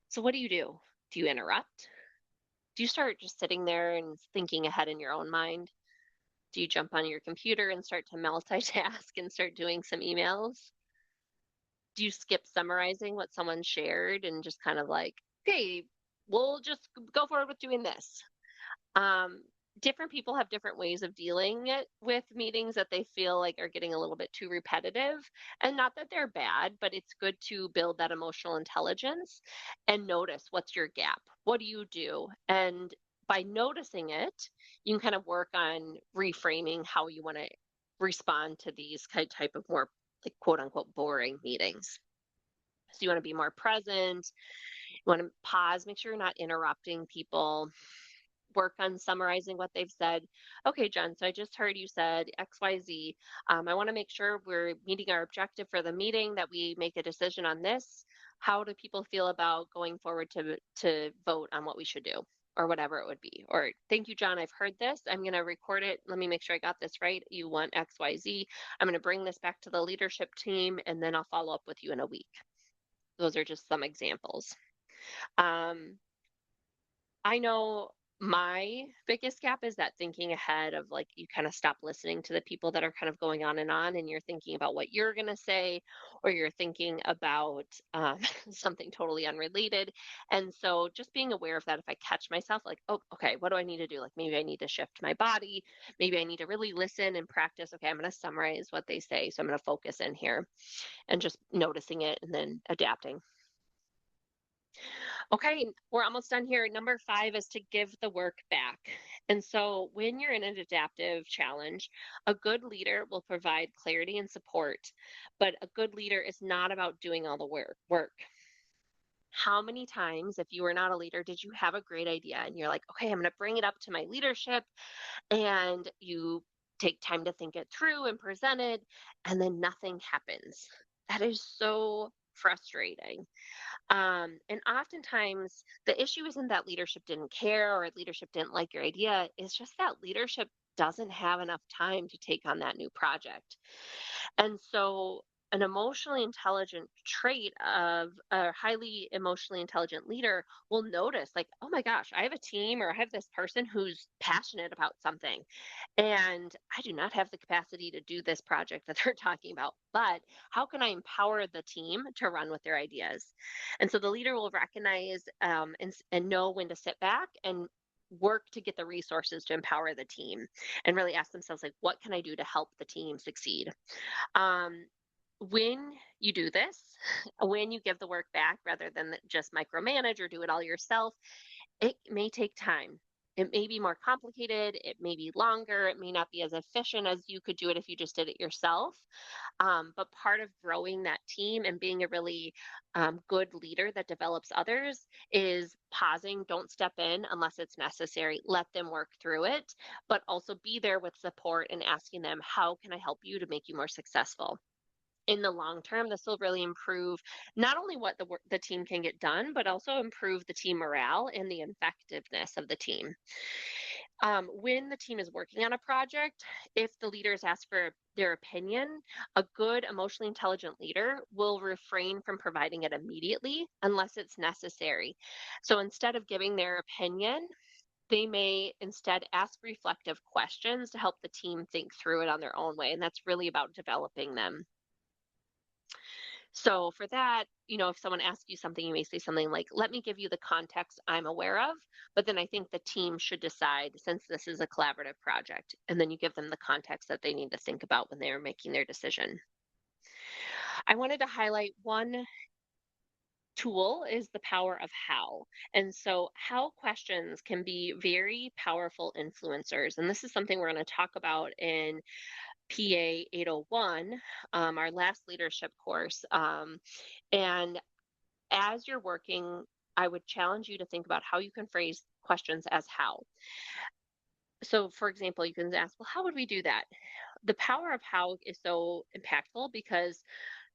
So, what do you do? Do you interrupt? Do you start just sitting there and thinking ahead in your own mind? Do you jump on your computer and start to multitask and start doing some emails? Do you skip summarizing what someone shared and just kind of like, okay, we'll just go forward with doing this? different people have different ways of dealing with meetings that they feel like are getting a little bit too repetitive. And not that they're bad, but it's good to build that emotional intelligence and notice what's your gap. What do you do? And by noticing it, you can kind of work on reframing how you want to respond to these type of more like quote unquote boring meetings. So you want to be more present, you want to pause, make sure you're not interrupting people, work on summarizing what they've said. Okay, Jen, so I just heard you said XYZ. I want to make sure we're meeting our objective for the meeting, that we make a decision on this. How do people feel about going forward to vote on what we should do? Or whatever it would be. Or thank you, John. I've heard this. I'm going to record it. Let me make sure I got this right. You want XYZ. I'm going to bring this back to the leadership team and then I'll follow up with you in a week. Those are just some examples. I know my biggest gap is that thinking ahead of like you kind of stop listening to the people that are kind of going on and you're thinking about what you're going to say or you're thinking about something totally unrelated. And so just being aware of that, if I catch myself like, oh, okay, what do I need to do? Like maybe I need to shift my body. Maybe I need to really listen and practice. Okay, I'm going to summarize what they say. So I'm going to focus in here and just noticing it and then adapting. Okay, we're almost done here. Number 5 is to give the work back. And so when you're in an adaptive challenge, a good leader will provide clarity and support, but a good leader is not about doing all the work. How many times, if you were not a leader, did you have a great idea and you're like, okay, I'm going to bring it up to my leadership, and you take time to think it through and present it, and then nothing happens? That is so frustrating. And oftentimes the issue isn't that leadership didn't care or leadership didn't like your idea. It's just that leadership doesn't have enough time to take on that new project. And so an emotionally intelligent trait of a highly emotionally intelligent leader will notice like, oh my gosh, I have a team or I have this person who's passionate about something and I do not have the capacity to do this project that they're talking about, but how can I empower the team to run with their ideas? And so the leader will recognize and know when to sit back and work to get the resources to empower the team and really ask themselves like, what can I do to help the team succeed? um, when you do this, when you give the work back rather than just micromanage or do it all yourself, it may take time. It may be more complicated. It may be longer. It may not be as efficient as you could do it if you just did it yourself. But part of growing that team and being a really good leader that develops others is pausing. Don't step in unless it's necessary. Let them work through it, but also be there with support and asking them, how can I help you to make you more successful? In the long term, this will really improve not only what the team can get done, but also improve the team morale and the effectiveness of the team. When the team is working on a project, if the leaders ask for their opinion, a good emotionally intelligent leader will refrain from providing it immediately unless it's necessary. So instead of giving their opinion, they may instead ask reflective questions to help the team think through it on their own way. And that's really about developing them. So for that, if someone asks you something, you may say something like, let me give you the context I'm aware of, but then I think the team should decide since this is a collaborative project. And then you give them the context that they need to think about when they're making their decision. I wanted to highlight one tool is the power of how. And so how questions can be very powerful influencers. And this is something we're going to talk about in PA 801, our last leadership course. And as you're working, I would challenge you to think about how you can phrase questions as how. So, for example, you can ask, well, how would we do that? The power of how is so impactful because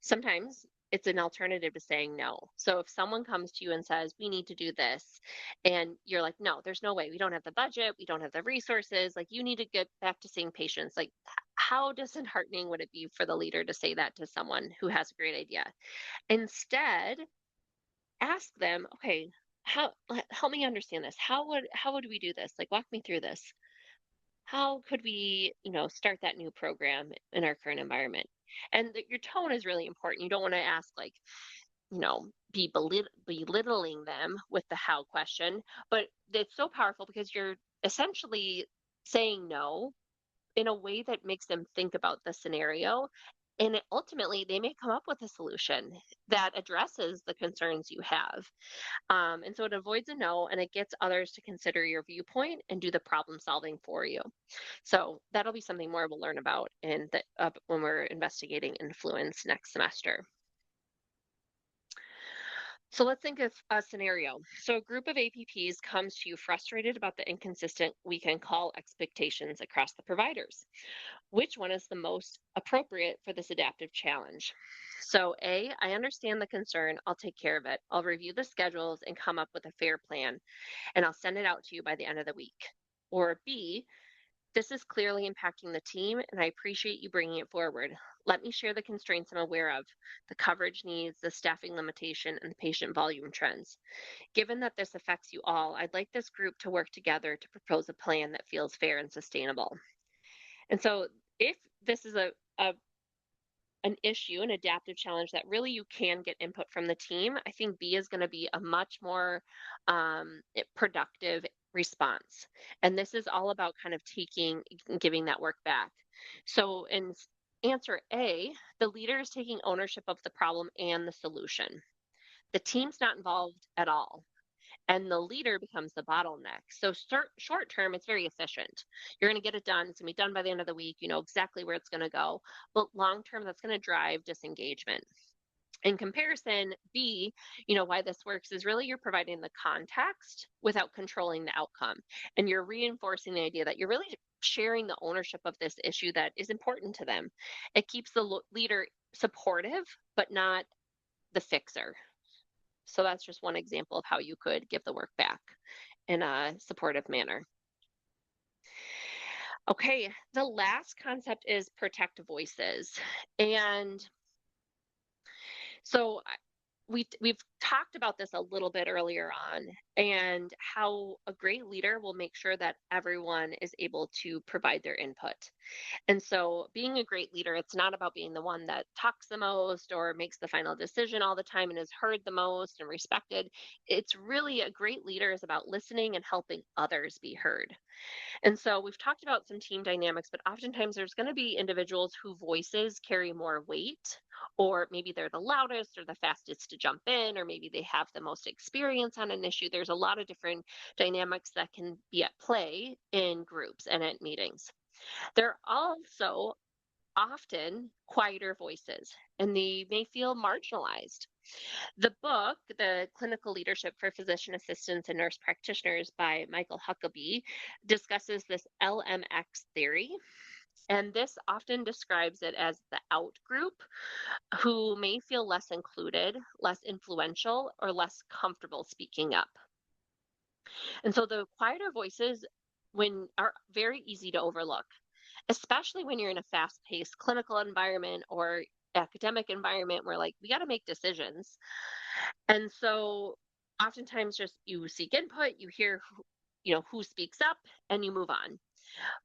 sometimes it's an alternative to saying no. So if someone comes to you and says, we need to do this, and you're like, no, there's no way. We don't have the budget. We don't have the resources. Like, you need to get back to seeing patients. Like, how disheartening would it be for the leader to say that to someone who has a great idea? Instead, ask them, okay, how help me understand this. How would we do this? Like, walk me through this. How could we, start that new program in our current environment? And your tone is really important. You don't want to ask like, be belittling them with the how question, but it's so powerful because you're essentially saying no in a way that makes them think about the scenario. And ultimately, they may come up with a solution that addresses the concerns you have. And so it avoids a no and it gets others to consider your viewpoint and do the problem solving for you. So that'll be something more we'll learn about when we're investigating influence next semester. So let's think of a scenario. So a group of APPs comes to you frustrated about the inconsistent weekend call expectations across the providers. Which one is the most appropriate for this adaptive challenge? So, A, I understand the concern. I'll take care of it. I'll review the schedules and come up with a fair plan, and I'll send it out to you by the end of the week. Or B, this is clearly impacting the team, and I appreciate you bringing it forward. Let me share the constraints I'm aware of, the coverage needs, the staffing limitation, and the patient volume trends. Given that this affects you all, I'd like this group to work together to propose a plan that feels fair and sustainable. And so if this is an issue, an adaptive challenge that really you can get input from the team, I think B is going to be a much more productive response. And this is all about kind of taking and giving that work back. So in answer A, the leader is taking ownership of the problem and the solution. The team's not involved at all and the leader becomes the bottleneck. So short term, it's very efficient. You're going to get it done. It's going to be done by the end of the week. You know exactly where it's going to go. But long term, that's going to drive disengagement. In comparison, B, why this works is really you're providing the context without controlling the outcome. And you're reinforcing the idea that you're really sharing the ownership of this issue that is important to them. It keeps the leader supportive, but not the fixer. So that's just one example of how you could give the work back in a supportive manner. Okay, the last concept is protect voices. And so we've talked about this a little bit earlier on and how a great leader will make sure that everyone is able to provide their input. And so being a great leader, it's not about being the one that talks the most or makes the final decision all the time and is heard the most and respected. It's really a great leader is about listening and helping others be heard. And so we've talked about some team dynamics, but oftentimes there's going to be individuals whose voices carry more weight, or maybe they're the loudest or the fastest to jump in, or maybe they have the most experience on an issue. There's a lot of different dynamics that can be at play in groups and at meetings. There are also often quieter voices, and they may feel marginalized. The book, The Clinical Leadership for Physician Assistants and Nurse Practitioners by Michael Huckabee, discusses this LMX theory. And this often describes it as the out group who may feel less included, less influential, or less comfortable speaking up. And so the quieter voices are very easy to overlook, especially when you're in a fast-paced clinical environment or academic environment where we got to make decisions. And so oftentimes just you seek input, you hear who speaks up and you move on.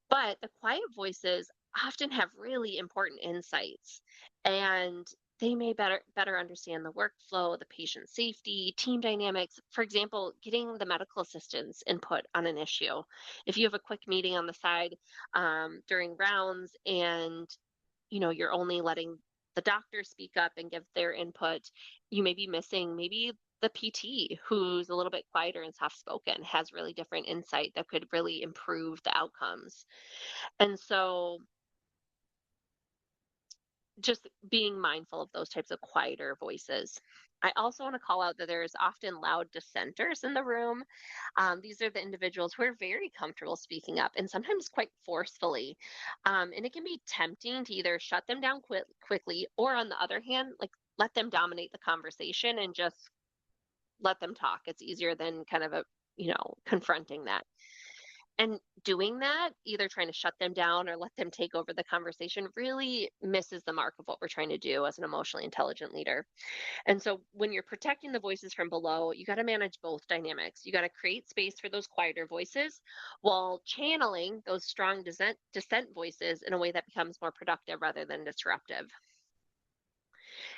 But the quiet voices often have really important insights and they may better understand the workflow, the patient safety, team dynamics. For example, getting the medical assistants input on an issue. If you have a quick meeting on the side during rounds and you're only letting the doctor speak up and give their input, you may be missing maybe the PT who's a little bit quieter and soft spoken, has really different insight that could really improve the outcomes. And so just being mindful of those types of quieter voices. I also want to call out that there's often loud dissenters in the room. These are the individuals who are very comfortable speaking up and sometimes quite forcefully. And it can be tempting to either shut them down quickly or, on the other hand, let them dominate the conversation and just let them talk. It's easier than kind of confronting that. And doing that, either trying to shut them down or let them take over the conversation, really misses the mark of what we're trying to do as an emotionally intelligent leader. And so when you're protecting the voices from below, you got to manage both dynamics. You got to create space for those quieter voices while channeling those strong dissent voices in a way that becomes more productive rather than disruptive.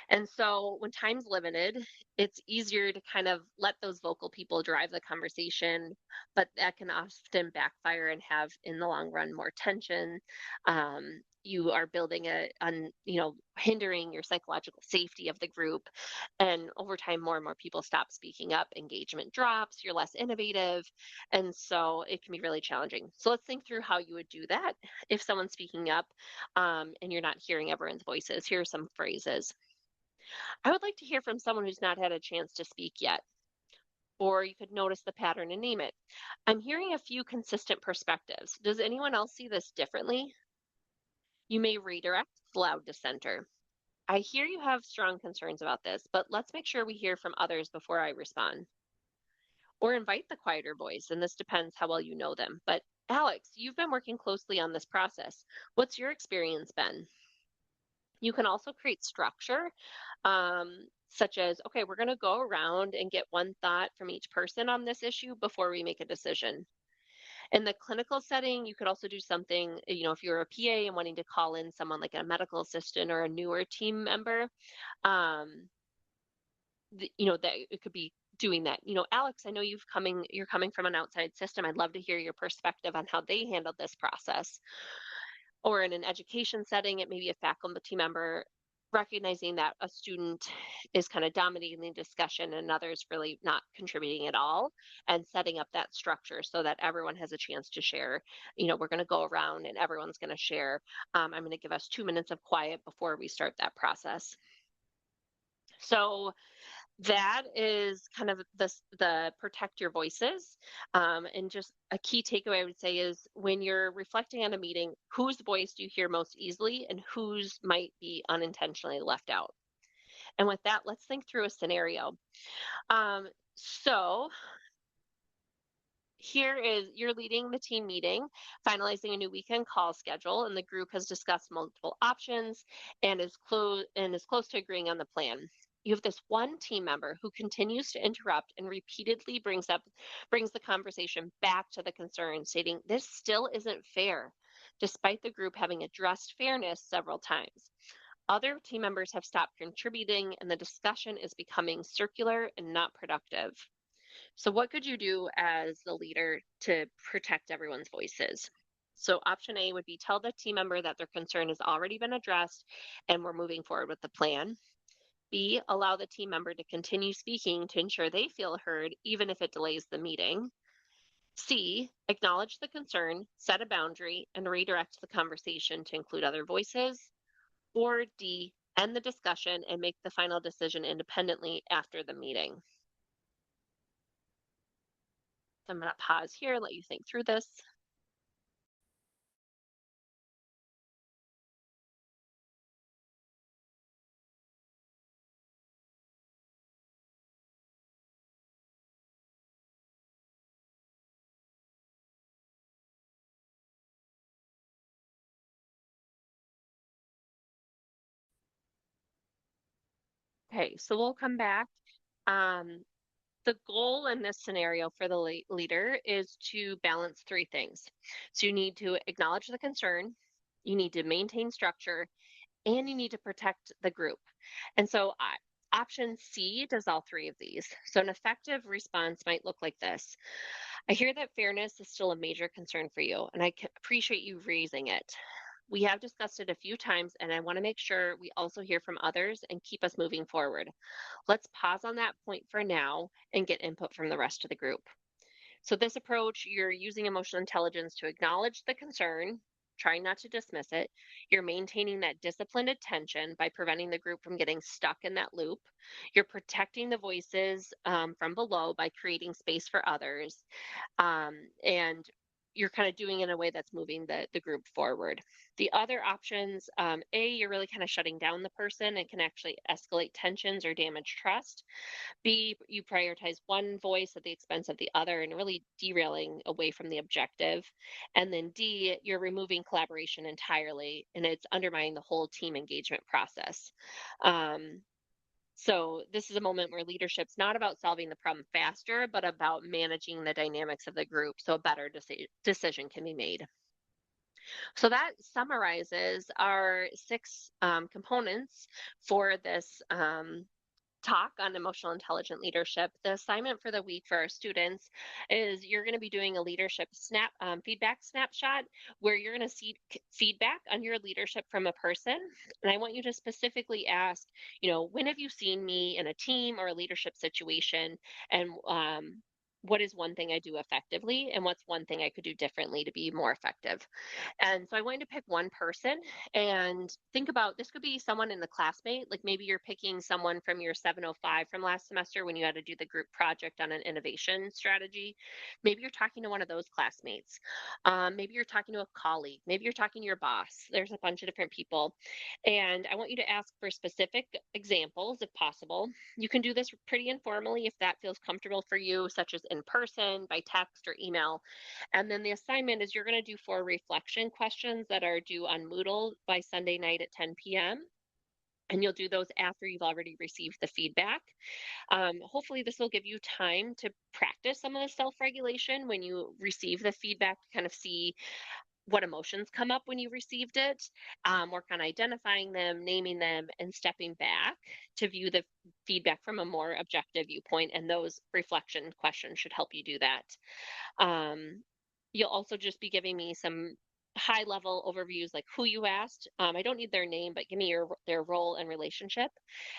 And so when time's limited, it's easier to kind of let those vocal people drive the conversation, but that can often backfire and have, in the long run, more tension. You are building hindering your psychological safety of the group. And over time, more and more people stop speaking up, engagement drops, you're less innovative. And so it can be really challenging. So let's think through how you would do that if someone's speaking up and you're not hearing everyone's voices. Here are some phrases. I would like to hear from someone who's not had a chance to speak yet. Or you could notice the pattern and name it. I'm hearing a few consistent perspectives. Does anyone else see this differently? You may redirect the loud dissenter. I hear you have strong concerns about this, but let's make sure we hear from others before I respond. Or invite the quieter voice, and this depends how well you know them. But Alex, you've been working closely on this process. What's your experience been? You can also create structure, such as, okay, we're going to go around and get one thought from each person on this issue before we make a decision. In the clinical setting, you could also do something, if you're a PA and wanting to call in someone like a medical assistant or a newer team member, um, that it could be doing that. Alex, I know you're coming from an outside system. I'd love to hear your perspective on how they handled this process. Or in an education setting, it may be a faculty member recognizing that a student is kind of dominating the discussion and others really not contributing at all, and setting up that structure so that everyone has a chance to share. We're going to go around and everyone's going to share. I'm going to give us 2 minutes of quiet before we start that process. So that is kind of the protect your voices. And just a key takeaway I would say is when you're reflecting on a meeting, whose voice do you hear most easily and whose might be unintentionally left out? And with that, let's think through a scenario. So here is you're leading the team meeting, finalizing a new weekend call schedule, and the group has discussed multiple options and is close to agreeing on the plan. You have this one team member who continues to interrupt and repeatedly brings the conversation back to the concern, stating this still isn't fair, despite the group having addressed fairness several times. Other team members have stopped contributing, and the discussion is becoming circular and not productive. So, what could you do as the leader to protect everyone's voices? So, option A would be tell the team member that their concern has already been addressed and we're moving forward with the plan. B, allow the team member to continue speaking to ensure they feel heard, even if it delays the meeting. C, acknowledge the concern, set a boundary, and redirect the conversation to include other voices. Or D, end the discussion and make the final decision independently after the meeting. So I'm going to pause here and let you think through this. Okay, so we'll come back. Um, the goal in this scenario for the leader is to balance three things. So you need to acknowledge the concern, you need to maintain structure, and you need to protect the group. And so option C does all three of these. So an effective response might look like this. I hear that fairness is still a major concern for you, and I appreciate you raising it. We have discussed it a few times, and I want to make sure we also hear from others and keep us moving forward. Let's pause on that point for now and get input from the rest of the group. So, this approach, you're using emotional intelligence to acknowledge the concern, trying not to dismiss it. You're maintaining that disciplined attention by preventing the group from getting stuck in that loop. You're protecting the voices from below by creating space for others. And you're kind of doing it in a way that's moving the group forward. The other options, A, you're really kind of shutting down the person and can actually escalate tensions or damage trust. B, you prioritize one voice at the expense of the other and really derailing away from the objective. And then D, you're removing collaboration entirely and it's undermining the whole team engagement process. So this is a moment where leadership's not about solving the problem faster, but about managing the dynamics of the group so a better decision can be made. So that summarizes our six components for this talk on emotional intelligent leadership. The assignment for the week for our students is you're going to be doing a leadership feedback snapshot where you're going to seek feedback on your leadership from a person. And I want you to specifically ask, when have you seen me in a team or a leadership situation? And what is one thing I do effectively? And what's one thing I could do differently to be more effective? And so I wanted to pick one person and think about this could be someone in the classmate, like maybe you're picking someone from your 705 from last semester when you had to do the group project on an innovation strategy. Maybe you're talking to one of those classmates. Maybe you're talking to a colleague. Maybe you're talking to your boss. There's a bunch of different people. And I want you to ask for specific examples if possible. You can do this pretty informally if that feels comfortable for you, such as in person, by text, or email. And then the assignment is you're going to do 4 reflection questions that are due on Moodle by Sunday night at 10 p.m. And you'll do those after you've already received the feedback. Hopefully, this will give you time to practice some of the self regulation when you receive the feedback to kind of see what emotions come up when you received it, work on identifying them, naming them, and stepping back to view the feedback from a more objective viewpoint. And those reflection questions should help you do that. Um, you'll also just be giving me some high level overviews like who you asked. I don't need their name, but give me their role and relationship,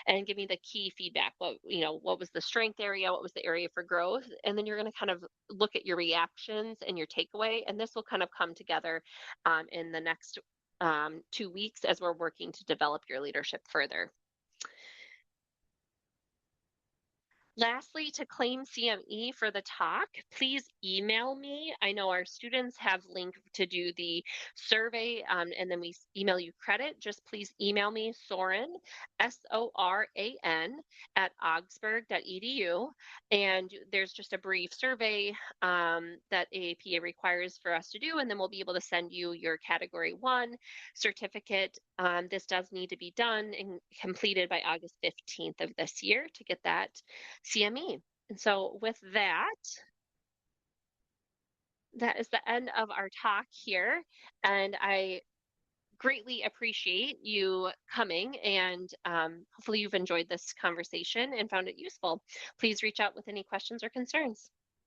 and give me the key feedback. What was the strength area? What was the area for growth? And then you're going to kind of look at your reactions and your takeaway, and this will kind of come together in the next 2 weeks as we're working to develop your leadership further. Lastly, to claim CME for the talk, please email me. I know our students have linked to do the survey, and then we email you credit. Just please email me, Soren, SORAN, at augsburg.edu. And there's just a brief survey that AAPA requires for us to do, and then we'll be able to send you your Category 1 certificate. This does need to be done and completed by August 15th of this year to get that CME. And so with that, that is the end of our talk here. And I greatly appreciate you coming, and hopefully you've enjoyed this conversation and found it useful. Please reach out with any questions or concerns.